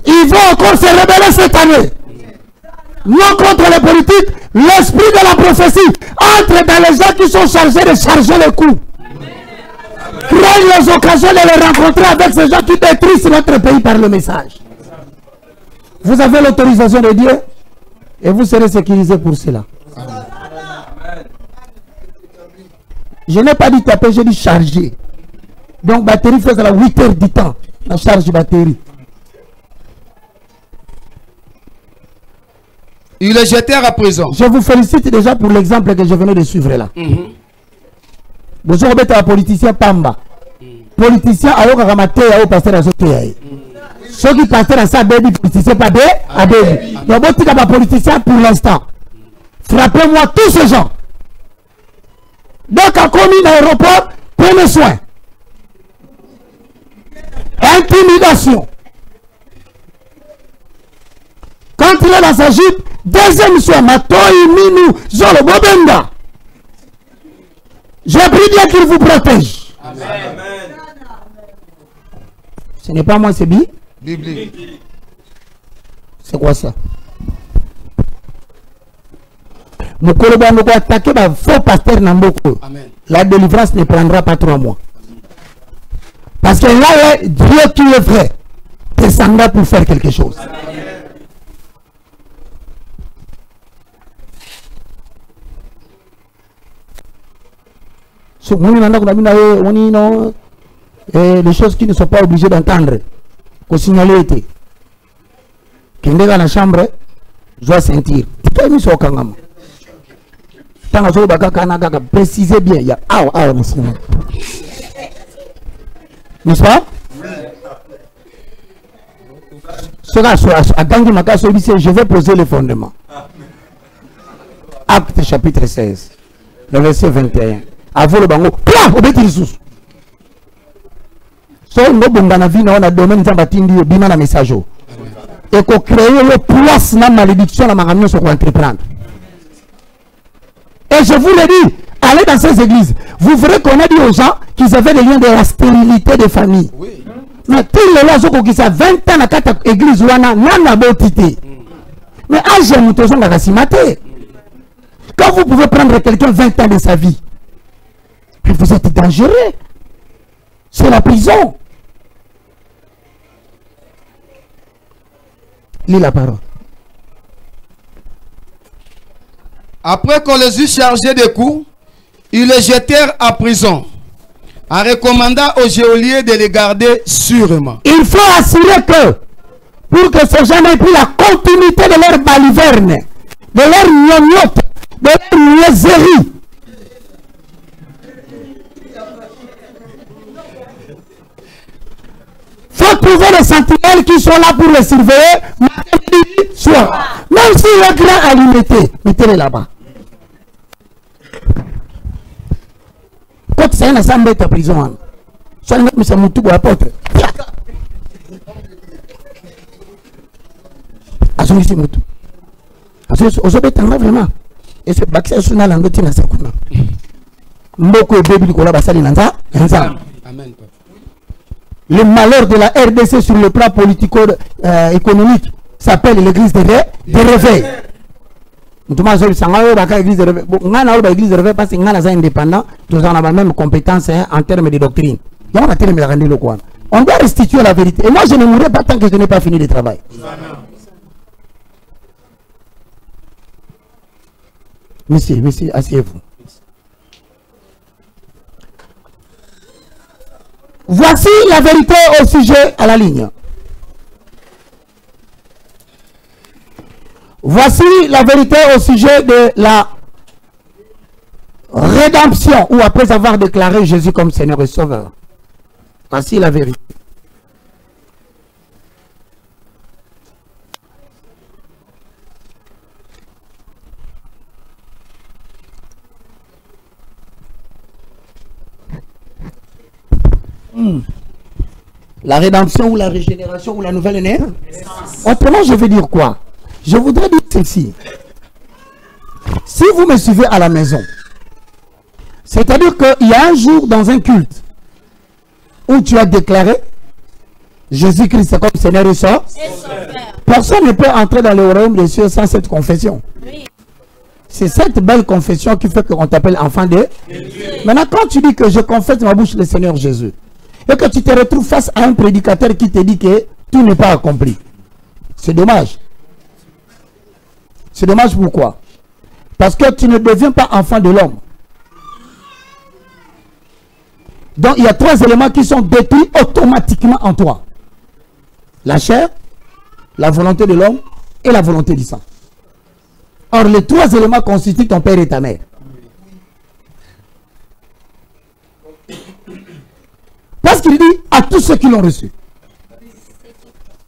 Ils vont encore se rebeller cette année. Non contre les politiques, l'esprit de la prophétie entre dans les gens qui sont chargés de charger les coups. Créez les occasions de les rencontrer avec ces gens qui détruisent notre pays par le message. Vous avez l'autorisation de Dieu et vous serez sécurisés pour cela. Je n'ai pas dit taper, j'ai dit charger. Donc, batterie fait à la 8 heures du temps. La charge de batterie. Ils le jetèrent à prison. Je vous félicite déjà pour l'exemple que je venais de suivre là. Vous avez un politicien Pamba. Politicien a eu un pasteur à Zotéaï. Ceux qui pasteur à ça, baby, politicien pas baby. Il y a beaucoup de politiciens pour l'instant. Frappez-moi tous ces gens. Donc, à commis d'aéroport, prenez soin. Intimidation. Quand il est dans sa jupe, deuxième soir, Matoi, Minou, Zolo, Bobenda. Je prie Dieu qu'il vous protège. Amen. Ce n'est pas moi, c'est biblique. C'est quoi ça? Mokolo Bamoko attaqué par faux pasteur Namboko. La délivrance ne prendra pas 3 mois. Parce que là, Dieu qui est vrai descendra pour faire quelque chose. Les choses qui ne sont pas obligées d'entendre. Qu'on signale était. Quand dans la chambre, je dois sentir. Précisez bien. Il y a n'est-ce pas? Je vais poser le fondement. Acte chapitre 16, le verset 21. Avant le bango, au bétis. So no bongana vie na on a domaine dans batindi bima na message. Et qu'on crée le place na malédiction na maramio sur entreprendre. Et je vous le dis, allez dans ces églises, vous verrez qu'on a dit aux gens qu'ils avaient des liens de la stérilité des familles. Oui. Mais tous les lois qui sont 20 ans dans cette église, wana n'a pas été. Mais à jamais tous on a racimaté. Quand vous pouvez prendre quelqu'un 20 ans de sa vie, vous êtes dangereux. C'est la prison. Lis la parole. Après qu'on les eut chargés de coups, ils les jetèrent à prison, en recommandant aux geôliers de les garder sûrement. Il faut assurer que, pour que ces gens aient pris la continuité de leur baliverne, de leur gnognotte, de leur niaiserie. Il faut trouver les sentinelles qui sont là pour les surveiller, matin, midi, soir. Même si le grand a limité, mettez-les là-bas. Quand c'est un assemblée de prison, soit le mec me tout apôtre. Assume Moutou. Assume vraiment. Et ce bac, c'est un langue qui n'a pas de Mboko et Bébé Nicolas Bassali Nanza. Amen. Le malheur de la RDC sur le plan politico-économique s'appelle l'église de réveil. Nous avons l'église de réveil. Nous avons l'église de réveil parce que nous sommes indépendants. Nous avons la même compétence en termes de doctrine. On doit restituer la vérité. Et moi, je ne mourrai pas tant que je n'ai pas fini le travail. Monsieur, asseyez-vous. Voici la vérité au sujet à la ligne. Voici la vérité au sujet de la rédemption, ou après avoir déclaré Jésus comme Seigneur et Sauveur. Voici la vérité. La rédemption ou la régénération ou la nouvelle naissance. Autrement, je veux dire quoi? Je voudrais dire ceci. Si vous me suivez à la maison, c'est-à-dire qu'il y a un jour dans un culte où tu as déclaré Jésus-Christ comme Seigneur et Sauveur, personne ne peut entrer dans le royaume des cieux sans cette confession. Oui. C'est cette belle confession qui fait qu'on t'appelle enfant de Dieu. Maintenant, quand tu dis que je confesse ma bouche le Seigneur Jésus, et que tu te retrouves face à un prédicateur qui te dit que tout n'est pas accompli, c'est dommage. C'est dommage pourquoi? Parce que tu ne deviens pas enfant de l'homme. Donc il y a 3 éléments qui sont détruits automatiquement en toi. La chair, la volonté de l'homme et la volonté du sang. Or les 3 éléments constituent ton père et ta mère. Parce qu'il dit à tous ceux qui l'ont reçu,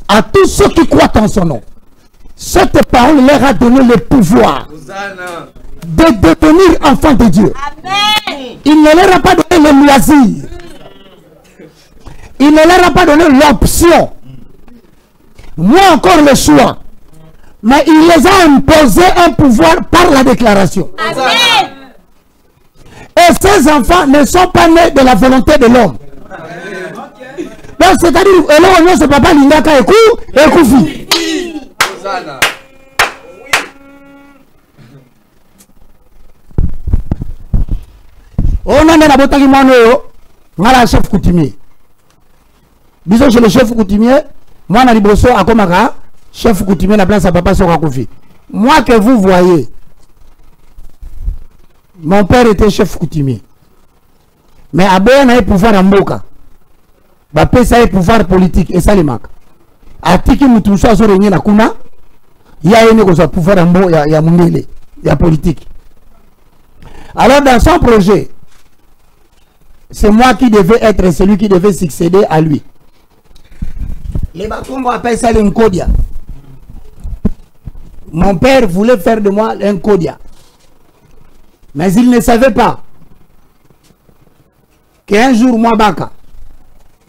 à tous ceux qui croient en son nom, cette parole leur a donné le pouvoir de devenir enfants de Dieu. Amen. Il ne leur a pas donné le loisir. Il ne leur a pas donné l'option. Moi encore le choix. Mais il les a imposé un pouvoir par la déclaration. Amen. Et ces enfants ne sont pas nés de la volonté de l'homme. Donc c'est-à-dire, alors ce papa Lindaka et Koufi. On a la botagi mano, mala chef coutumier. Disons chez le chef coutumier, moi na liboso à Komaka, chef coutumier na place à papa Soka Koufi. Moi que vous voyez, mon père était chef coutumier. Mais Aboya n'a eu pouvoir en Moka. Bapé ça a pouvoir politique et ça les manque. Atiki Moutousha sur Réunion na Kuna, il y a un pouvoir en Moka, il y a Mundele, il y a politique. Alors dans son projet, c'est moi qui devais être celui qui devait succéder à lui. Les Bakongo appellent ça l'encodia. Mon père voulait faire de moi l'encodia. Mais il ne savait pas qu'un jour, moi, Baka,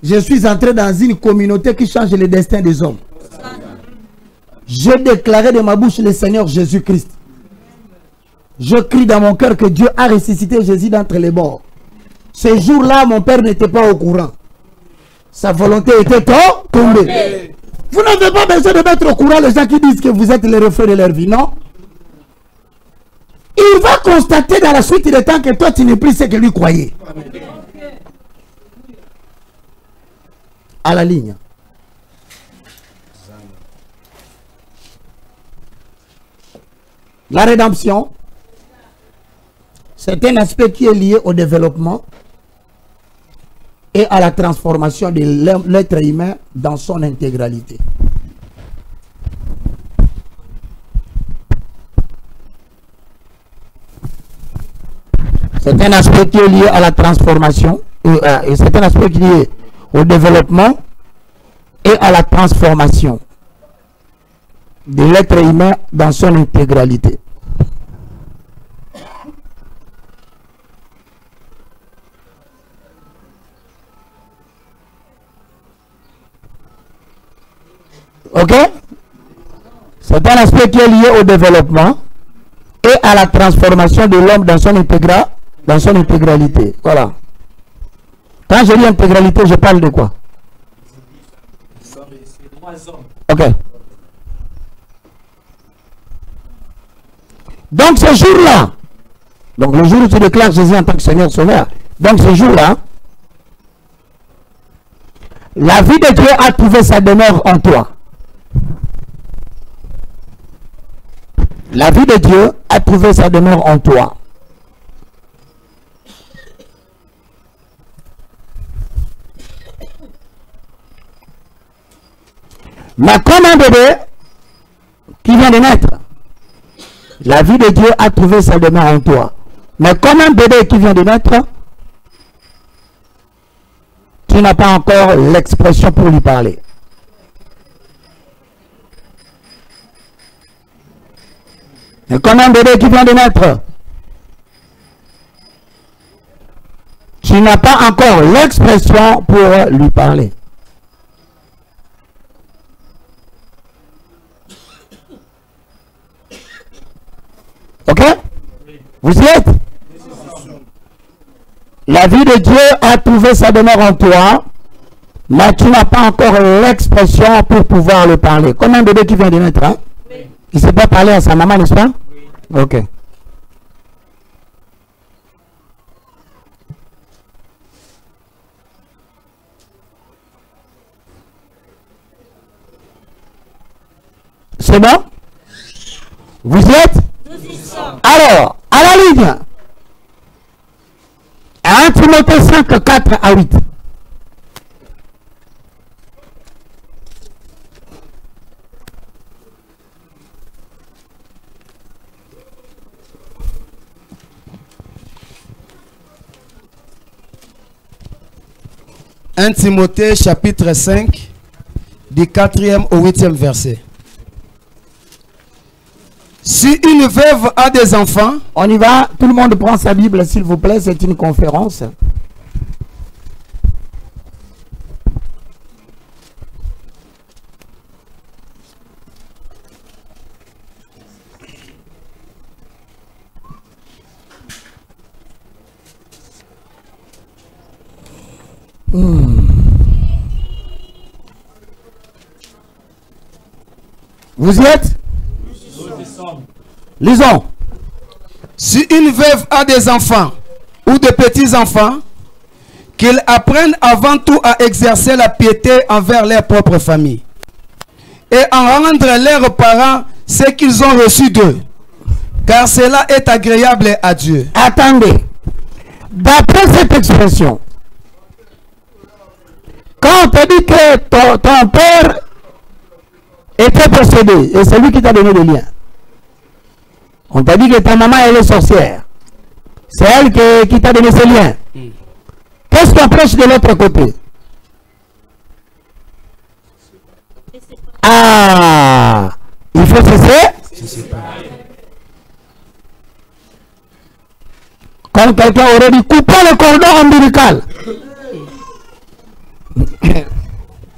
je suis entré dans une communauté qui change le destin des hommes. J'ai déclaré de ma bouche le Seigneur Jésus-Christ. Je crie dans mon cœur que Dieu a ressuscité Jésus d'entre les morts. Ce jour-là, mon père n'était pas au courant. Sa volonté était tombée. Vous n'avez pas besoin de mettre au courant les gens qui disent que vous êtes les reflets de leur vie, non? Il va constater dans la suite du temps que toi, tu n'es plus ce que lui croyait. À la ligne. La rédemption, c'est un aspect qui est lié au développement et à la transformation de l'être humain dans son intégralité. C'est un aspect qui est lié à la transformation et c'est un aspect qui est lié au développement et à la transformation de l'être humain dans son intégralité. Ok? C'est un aspect qui est lié au développement et à la transformation de l'homme dans son intégralité. Voilà. Quand je dis intégralité, je parle de quoi? Ok. Donc ce jour-là, donc le jour où tu déclares Jésus en tant que Seigneur Sauveur, donc ce jour-là, la vie de Dieu a trouvé sa demeure en toi. La vie de Dieu a trouvé sa demeure en toi. Mais comme un bébé qui vient de naître, la vie de Dieu a trouvé sa demeure en toi. Mais comme un bébé qui vient de naître, tu n'as pas encore l'expression pour lui parler. Mais comme un bébé qui vient de naître, tu n'as pas encore l'expression pour lui parler. Ok? Vous y êtes? La vie de Dieu a trouvé sa demeure en toi, mais tu n'as pas encore l'expression pour pouvoir le parler. Comme un bébé qui vient de naître, hein? Oui. Il ne sait pas parler à sa maman, n'est-ce pas? Oui. Ok. C'est bon? Vous y êtes? Alors, à la ligne. 1 Timothée Timothée 5, 4 à 8. « 1 Timothée chapitre 5, du 4e au 8e verset. Si une veuve a des enfants... » On y va, tout le monde prend sa Bible s'il vous plaît, c'est une conférence. Vous y êtes? Lisons. Si une veuve a des enfants ou de petits-enfants, qu'ils apprennent avant tout à exercer la piété envers leur propre famille et en rendre leurs parents ce qu'ils ont reçu d'eux, car cela est agréable à Dieu. Attendez. D'après cette expression, quand on te dit que ton père était possédé, et c'est lui qui t'a donné le lien. On t'a dit que ta maman elle est sorcière. C'est elle qui t'a donné ce lien. Qu'est-ce qu'on prêche de l'autre côté? Ah, il faut cesser. Quand quelqu'un aurait dit couper le cordon ombilical.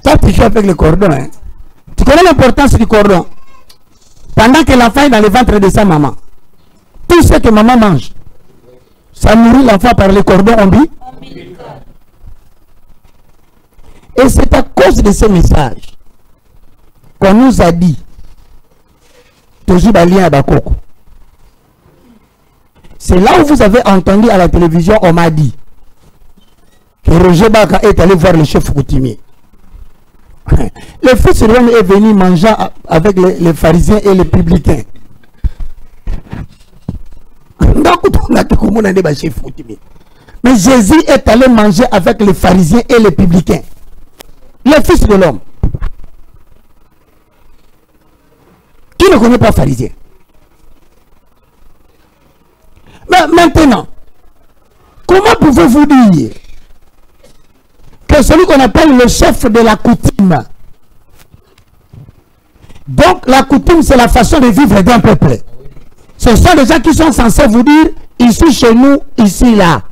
Ça tu fais avec le cordon. Hein. Tu connais l'importance du cordon? Pendant que l'enfant est dans le ventre de sa maman, tout ce que maman mange, ça nourrit l'enfant par le cordon ombilical. Et c'est à cause de ce message qu'on nous a dit toujours un lien à Bakoko. C'est là où vous avez entendu à la télévision, on m'a dit que Roger Baka est allé voir le chef coutumier. Le fils de l'homme est venu manger avec les pharisiens et les publicains. Mais Jésus est allé manger avec les pharisiens et les publicains. Le fils de l'homme. Qui ne connaît pas pharisien? Mais maintenant, comment pouvez-vous dire que celui qu'on appelle le chef de la coutume, donc la coutume c'est la façon de vivre d'un peuple, ce sont les gens qui sont censés vous dire ici chez nous, ici là.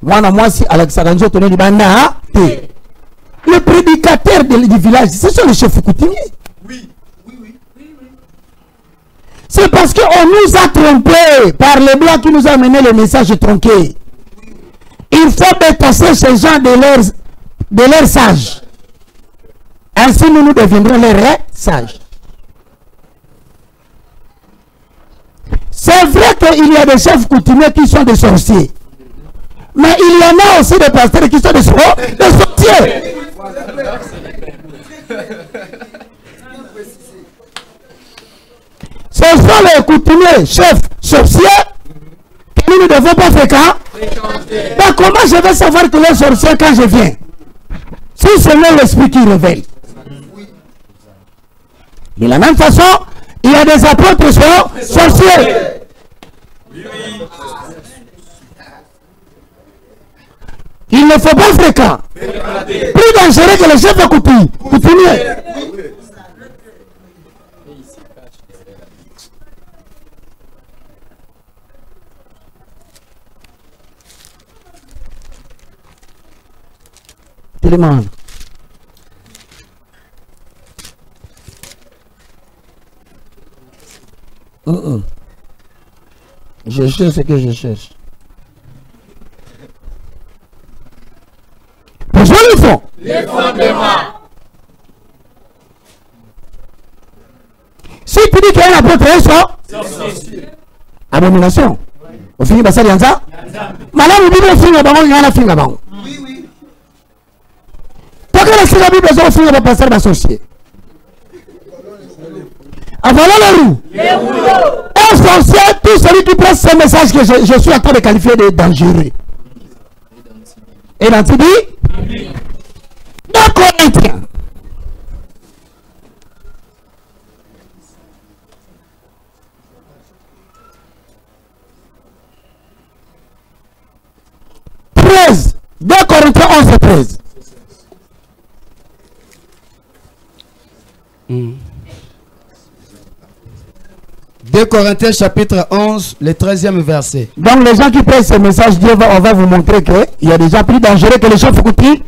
Moi si Alexandre Tony du Banda, le prédicateur du village, ce sont les chefs coutumiers. C'est parce qu'on nous a trompés par les blancs qui nous ont amené le message tronqué. Il faut détasser ces gens de leurs sages. Ainsi nous deviendrons leurs sages. C'est vrai qu'il y a des chefs coutumiers qui sont des sorciers. Mais il y en a aussi des pasteurs qui sont des sorciers. Ce sont les coutumiers, chefs, sorciers, que nous ne devons pas fréquenter. Mais comment je vais savoir que les sorciers quand je viens? Si c'est l'esprit qui révèle. De la même façon, il y a des apôtres qui sont sorciers. Il ne faut pas fréquenter. Plus dangereux que les chefs coutumiers. Téléman. Je cherche ce que je cherche. Bonjour les fonds. Les fondements. Si tu dis qu'il y a un apôtre, c'est abomination. Au final, ça vient ça. Madame, vous dites que le bango, il y a la fin là-bas. Oui, oui. Pourquoi la Bible est au final de passer l'associé? Avala les roues. Un sorcier, tout celui qui prend ce message que je suis en train de qualifier de dangereux. Et d'antibi? Deux Corinthiens. Deux Corinthiens 11 et 13. 2 Corinthiens chapitre 11, le 13e verset. Donc les gens qui prennent ce message, Dieu on va vous montrer qu'il y a déjà plus dangereux que les gens coutumiers.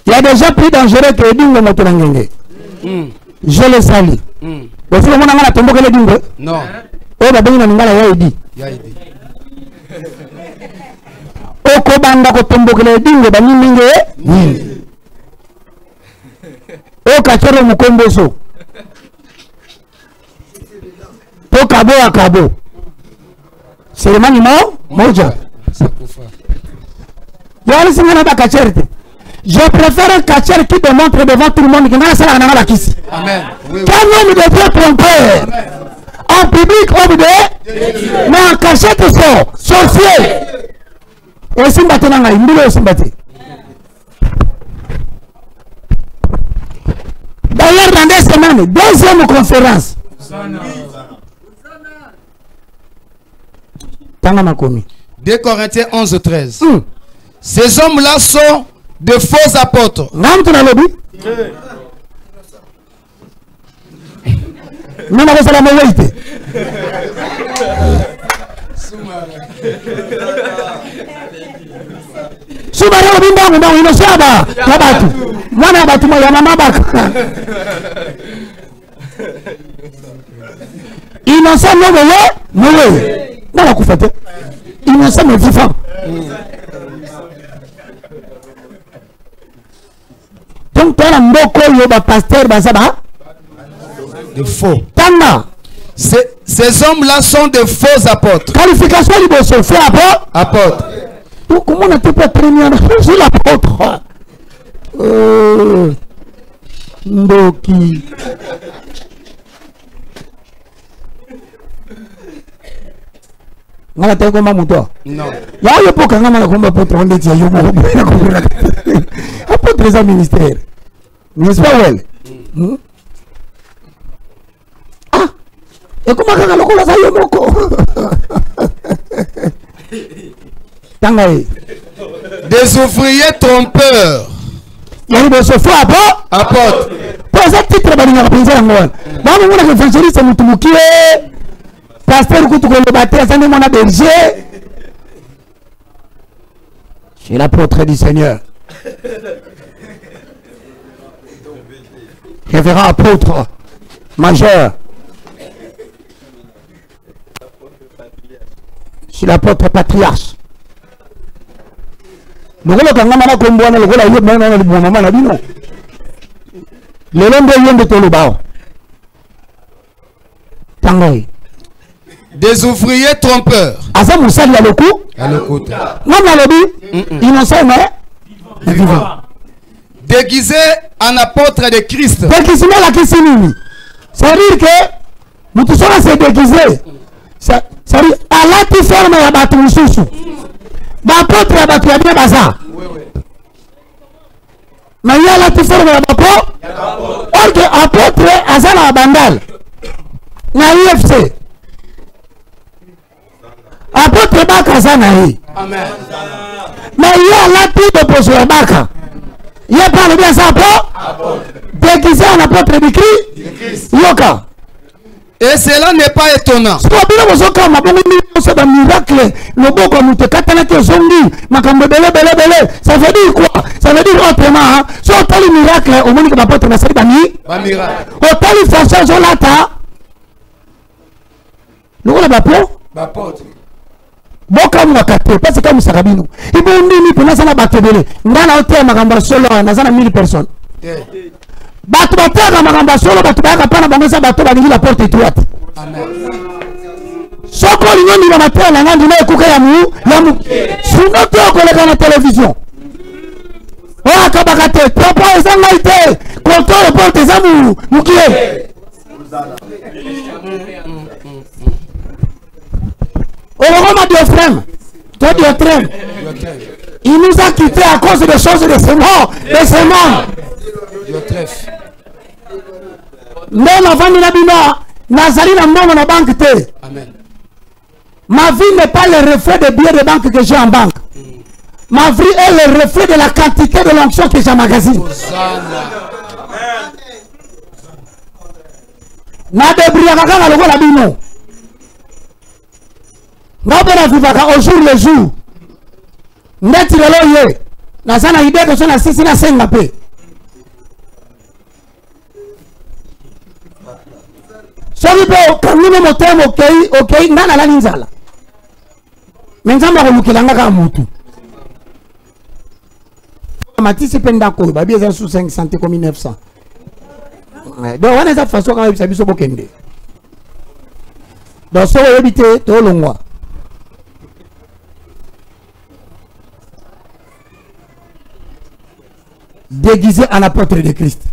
Il y a déjà plus dangereux que les dingues motorangenge. Je les salue. Aussi le monde a tombé que les dingues. Non. Oh bah ben on a yaidi. Yaidi. Oko banda ko tombo que les dingues ba minge. O kachero mukombo so. To kabo akabo. C'est le manimo moja. Je préfère un catcher qui démontre devant tout le monde que n'a pas la kiss. Amen. Quel homme de Dieu trompeur. En public, homme de mais en cachette sort. Sorcier. Et si maintenant on a une aussi bâti. D'ailleurs, dans 2 semaines, deuxième conférence. Tanamakomi. 2 Corinthiens 11, 13. Ces hommes-là sont de faux apôtres. Innocent non la koufate. Innocent mais vivant. Donc toi la mboko yoba pasteur bazaba de faux. Tanga. Ces hommes-là sont de faux apôtres. Qualification libre faux apôtre. Apôtre. Donc comment on a pas premier sur l'apôtre. Ndoki. Ngala teko mamuto. Non. Ya yo poka ngama na komba apôtre on dit yo mo. Apôtre des ministères. N'est-ce pas well? Ah. Et comment kanga lokola sa yo moko? Tangaye. Des ouvriers trompeurs. Il y a des faux apôtres. Pour ce titre, balinga penser ngol. Ba mo na évangéliste mutumukie. Pasteur kutu ko le baptême ça ne mona berger. C'est l'apôtre du Seigneur. Révérend apôtre majeur. C'est l'apôtre patriarche. Nous voulons qu'on ait un combo, nous voulons un bino. Le long de l'yon de Tolobao. Tangoy. Des ouvriers trompeurs. Asa Moussa y a le coup. Non, mais le dit, innocent, mais vivant. Déguisés en apôtre de Christ. Déguisé la question. C'est-à-dire que nous tous sommes assez déguisés. C'est-à-dire, à la tu ferme la bâton sous. L'apôtre a battu bien baza. Mais il y a la tu ferme la bâton. Or que l'apôtre a ça la bandale. Na IFC. Apôtre Baka Zanaï. Amen. Mais il y a la toute de Poso Baka. Il y a pas le bien ça apôtre. Déguisé en apôtre de Christ. Yoka. Et cela n'est pas étonnant. C'est un miracle. Le beau comme nous te katana qui zongi. Makambo belé. Ça veut dire quoi? Ça veut dire autrement. Si on t'a le miracle, au moins que l'apôtre n'a pas mis. Pas miracle. On t'a le façon sur la ta. Nous on a apôtre. Boka mwakate parce que musarabino ibo ndini kuna sana batebele ngana ote magamba solo na sana 1000 personnes batu bataka magamba solo batu baka pana bangeza batu baningi la porte étroite. Amen. Soko linyoni na matela ngandi na kuka ya mu sino to koleka na télévision wa kabakate topo ezanga ite contrôle porte zamu mukie Roma Diophrème, toi Diophrème, il nous a quittés à cause des choses de ce monde. Mais la famille Nabina, Nazari n'a pas de banque. Ma vie n'est pas le reflet des billets de banque que j'ai en banque. Ma vie est le reflet de la quantité de l'onction que j'emmagasine. Na débrouillé kaka na lokola bino. Na bena vivaka au jour le jour. Ndeti lelo ye. Na sana idée que sona sisi na senga pe. Sobi pe kamino motemo okay nana la ninzala. Menzamba ko lukilanga ka mutu. Matisse penda ko ba bien sous 500 comme 900. Donc on est à façon quand ça biso bokende. Donc so habiter to longwa. Déguisé en apôtre de Christ.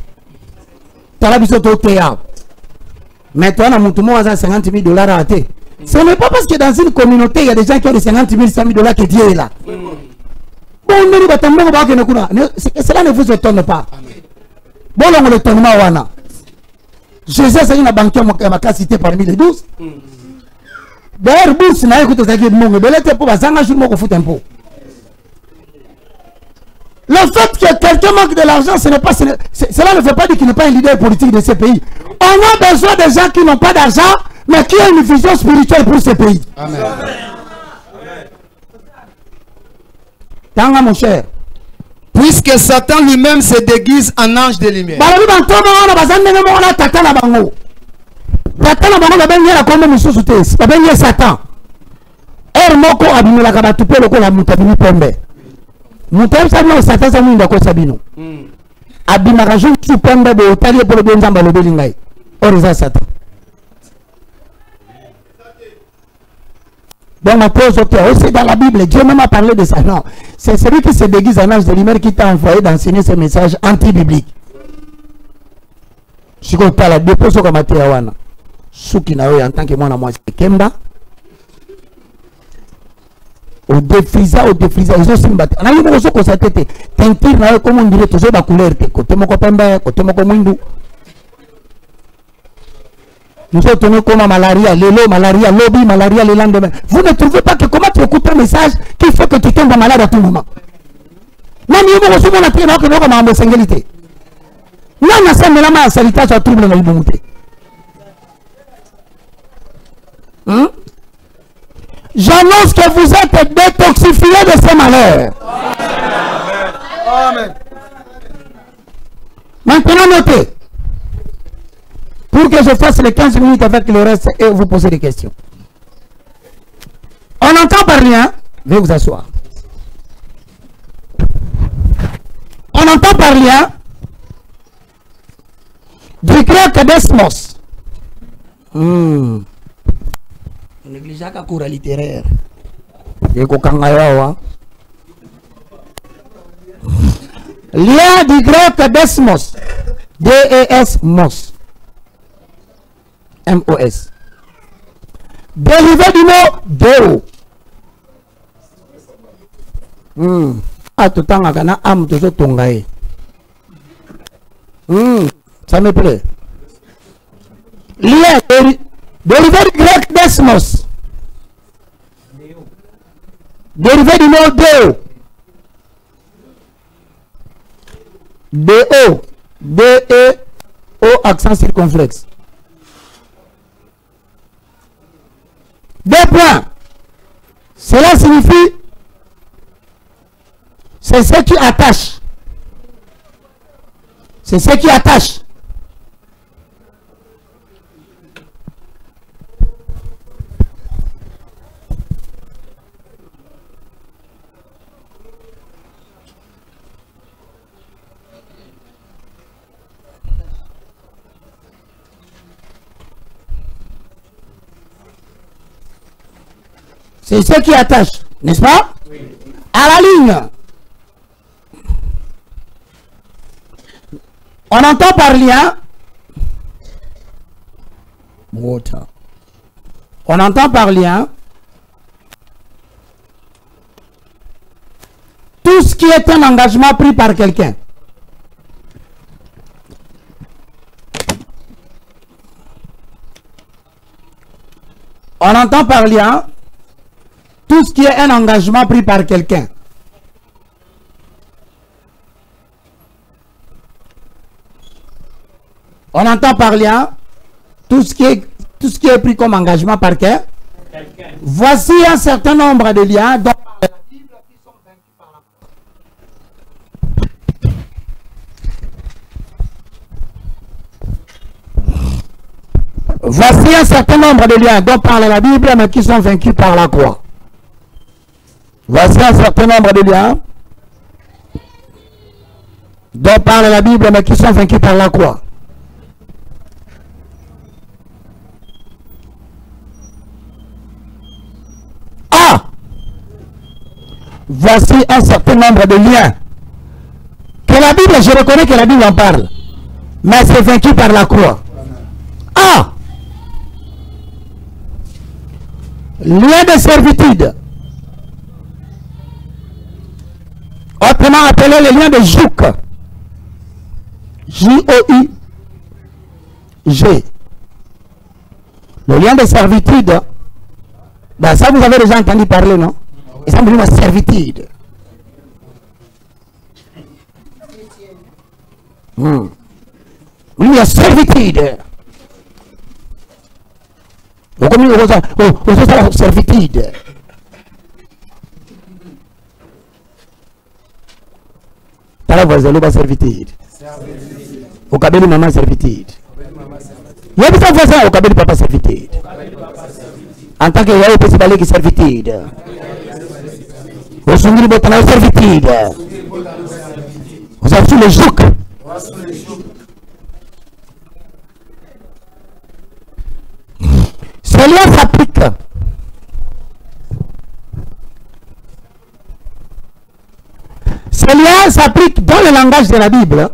Tala biso to théâtre. Mais toi, on a 50 000 $. À thé. Ce n'est pas parce que dans une communauté, il y a des gens qui ont des 50 000, 100 000 $ que Dieu est là. Bon, cela ne vous étonne pas. Bon, on le étonne pas. Jésus, c'est une banque qui m'a cité parmi les 12. D'ailleurs, bourse, n'a écouté ça qui est bon. Mais l'été pour un jour, on fout un peu. Le fait que quelqu'un manque de l'argent, cela ne veut pas dire qu'il n'est pas un leader politique de ce pays. On a besoin de gens qui n'ont pas d'argent, mais qui ont une vision spirituelle pour ce pays. Amen. Tanga mon cher. Puisque Satan lui-même se déguise en ange de lumière. Mutem sabino Satan samu ndako sabino. Abimaka jour pembe de otali pour le nzamba le belingai. Oriza Satan. Donc ma pose aussi dans la Bible, Dieu même a parlé de ça. Non, c'est celui qui se déguise en ange de lumière qui t'a envoyé d'enseigner ce message anti-biblique. Si on parle de dépose comme Mathéawana, Souki Naoui en tant que moi, moi c'est Kemba. Au défrisa, ils ont simbatté. On a eu beaucoup de tête. Teinture, comme on dirait, toujours la couleur. Côté mon copain, côté mon commandou. Nous sommes tenus comme malaria, l'élo, malaria, lobby, malaria, le lendemain. Vous ne trouvez pas que comment tu écoutes un message qui fait que tu tombes malade à tout moment. Non, mais vous aussi, on a pris que nous avons une singulité. Non, on a ça, mais là, ma salité, ça trouble dans le monté. J'annonce que vous êtes détoxifiés de ces malheurs. Amen. Maintenant, notez. Pour que je fasse les 15 minutes avec le reste et vous poser des questions. On entend parler, hein? Veuillez vous asseoir. On entend parler, hein? Du grec desmos. Négligez la cour littéraire. Lien du grec desmos. D-E-S-mos. M-O-S. Dérivé du mot Deo. Ah, tout le temps, on a âme toujours tongaé. Ça me plaît. Lien dérivé du grec desmos. Dérivé du mot Deo. D-O. D-E-O accent circonflexe. Deux points. Cela signifie c'est ce qui attache. C'est ce qui attache. C'est ce qui attache, n'est-ce pas? Oui. À la ligne. On entend par lien On entend par lien tout ce qui est un engagement pris par quelqu'un. On entend par lien tout ce qui est un engagement pris par quelqu'un. On entend par lien tout ce qui est pris comme engagement par quelqu'un. Voici un certain nombre de liens dont la Bible qui sont vaincus par la croix. Voici un certain nombre de liens dont parle la Bible, mais qui sont vaincus par la croix. Voici un certain nombre de liens dont parle la Bible, mais qui sont vaincus par la croix. Ah! Voici un certain nombre de liens que la Bible, je reconnais que la Bible en parle, mais c'est vaincu par la croix. Ah! Lien de servitude, autrement appelé le lien de joug, J-O-U-G. Le lien de servitude, ben ça vous avez déjà entendu parler, non? Et ça me dit la servitude. Oui, la servitude. Comme vous avez la servitude. Para vous avez la servitude. Au cabelo maman servitude. Il y a des voisins au cabelo papa servitude. En tant que vous peut parler de servitude. Vous avez la servitude. Vous avez le joug. Ce lien s'applique. Ce lien s'applique dans le langage de la Bible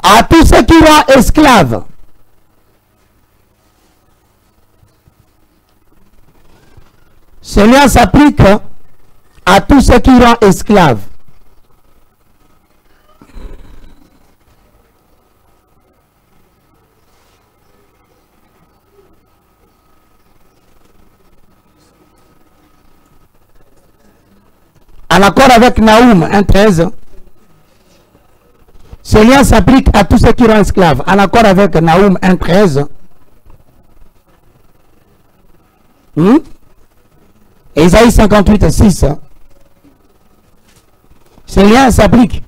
à tous ceux qui rendent esclaves. Ce lien s'applique à tous ceux qui rendent esclaves. En accord avec Naoum 1.13, ce lien s'applique à tous ceux qui rendent esclaves. En accord avec Naoum 1.13, Ésaïe 58.6, ce lien s'applique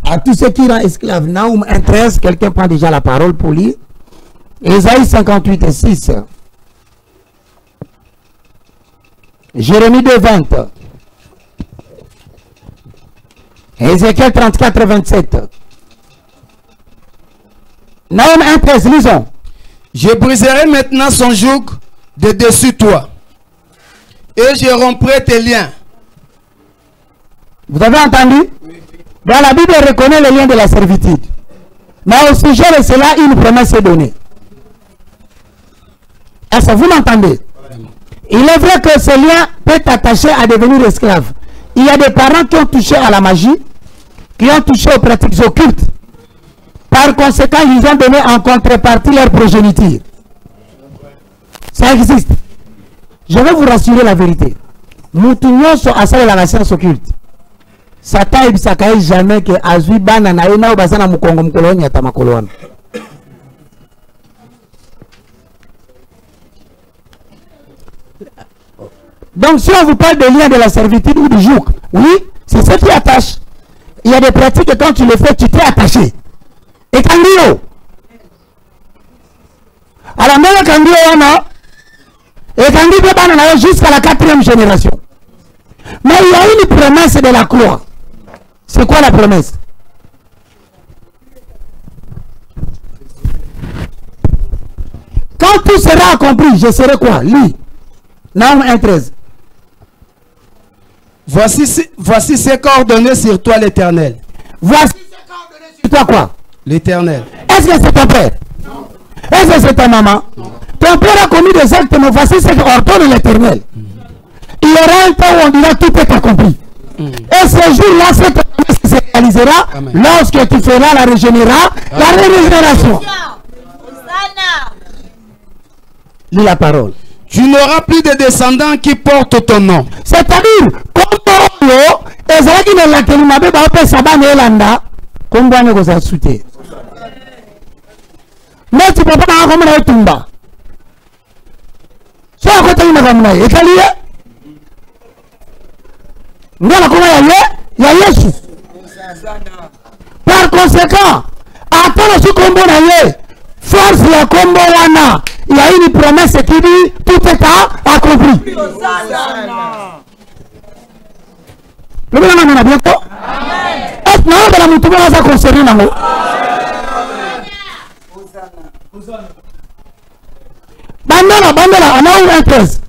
à tous ceux qui rendent esclaves. Naoum 1.13, quelqu'un prend déjà la parole pour lire. Ésaïe 58.6. Jérémie 2.20. Ézéchiel 34.27. Naoum 1.13, lisons. Je briserai maintenant son joug de dessus toi, et je romprai tes liens. Vous avez entendu? Dans la Bible, elle reconnaît le lien de la servitude. Mais au sujet de cela, une promesse est donnée. Est-ce que vous m'entendez? Il est vrai que ce lien peut t'attacher à devenir esclave. Il y a des parents qui ont touché à la magie, qui ont touché aux pratiques occultes. Par conséquent, ils ont donné en contrepartie leur progéniture. Ça existe. Je vais vous rassurer la vérité. Moutounion sont à ça la science occulte. Satan ne sait jamais que Azui Banana et Nao Basana Mukongo Mkolonia Tamakoloan. Donc, si on vous parle de lien de la servitude ou du joug, oui, c'est ce qui attache. Il y a des pratiques que quand tu le fais, tu t'es attaché. Et Kangio. Alors, même Kangio, et Kangio peut jusqu'à la 4e génération. Mais il y a une promesse de la croix. C'est quoi la promesse? Quand tout sera accompli, je serai quoi? Lis. Naoum 1.13. Voici ses coordonnées sur toi, l'Éternel. Voici ses coordonnées sur toi quoi? L'Éternel. Est-ce que c'est ton père? Est-ce que c'est ta maman? Ton père a commis des actes, mais voici ce qu'ordonne l'Éternel. Il y aura un temps où on dira tout est accompli. Et ce jour-là, cette promesse se réalisera. Amen. Lorsque tu feras la régénération. Lis la parole. Tu n'auras plus de descendants qui portent ton nom. C'est-à-dire, comme Ezaki ne l'a tenu, mais pas Sabane Elanda, comme on ne peut soutenir. Mais tu ne peux pas avoir comme Tumba. So à côté de la et t'as lié. Voilà comment il y a Yesu. Par conséquent, attends ce combo d'ailleurs. Force la combo wana. Il y a une promesse qui dit tout est accompli. Le bien on a bientôt. Est-ce que la moutouma va concerner nango? Bandela, on a une 13.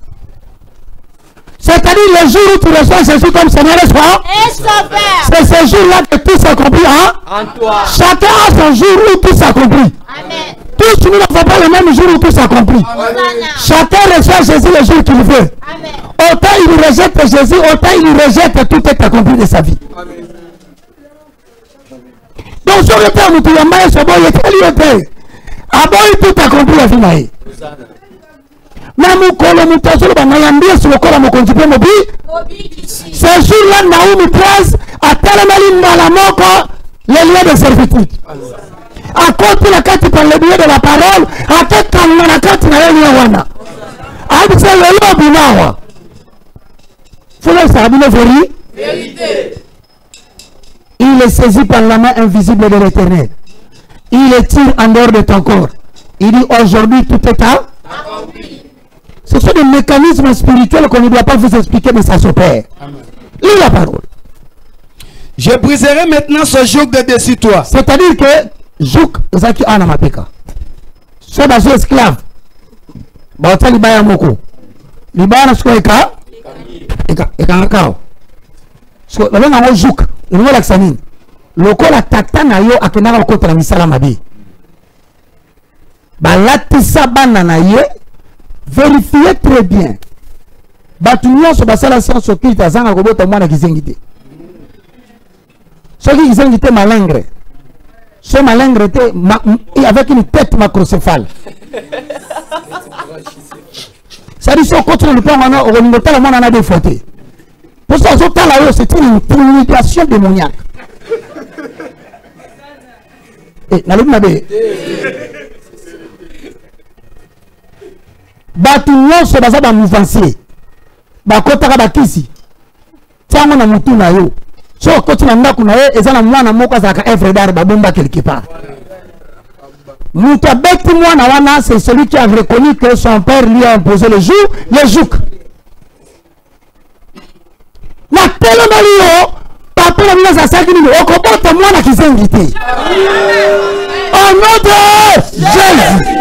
C'est-à-dire le jour où tu reçois Jésus comme Seigneur et Sauveur, c'est ce jour-là que tout s'accomplit en toi. Chacun a son jour où tout s'accomplit. Tous nous n'avons pas le même jour où tout s'accomplit. Chacun reçoit Jésus le jour qu'il veut. Autant il rejette Jésus, autant il rejette tout est accompli de sa vie. Amen. Donc sur le terme, tu as mal ce bon, il est lié. Avant tout accompli la vie. Même quand le mouton sur le banayambia sur le corps à mon conducteur mobile, ce jour-là, Naomi 13 a tellement dans la mort les liens de servitude. À côté de la carte par le biais de la parole, à tête comme la carte n'a rien wana. Avec ça, le lobby nawa. Faut le savoir, vérité. Il est saisi par la main invisible de l'Éternel. Il le tire en dehors de ton corps. Il dit aujourd'hui tout est accompli. Ce sont des mécanismes spirituels qu'on ne doit pas vous expliquer, mais ça s'opère. Lis la parole. Je briserai maintenant ce joug de dessus toi. C'est-à-dire que joug, c'est qui a ma péka. Soit des esclaves. Bauta libaya moko. Libaya na sko eka. Eka ngakao. So la longa mo joug. Le mo laksanine. Loko la tata na yo akenaka okota na misala mabe. Balatisa bana na ye. Vérifiez très bien. Batunion sur basala science occulte à zanga kobota mwana kizengite. Ce qui kizengite malingre. Ce malingre était avec une tête macrocéphale. Ça dit, si on continue le plan, on a des fautes. Pour ça, c'est une intimidation démoniaque. Et, Batunion sur basala mouvancier. Bakotaka bakisi. Tiens, na mutu na yo. So koti na ndaku na ye ezana mwana moko azaka œuvre d'art babomba quelque part. Mutu abeti mwana wana c'est celui qui a reconnu que son père lui a imposé le joug. Na telo malio papa na mina za saki ni okobota mwana kizengite. Au nom de Jésus.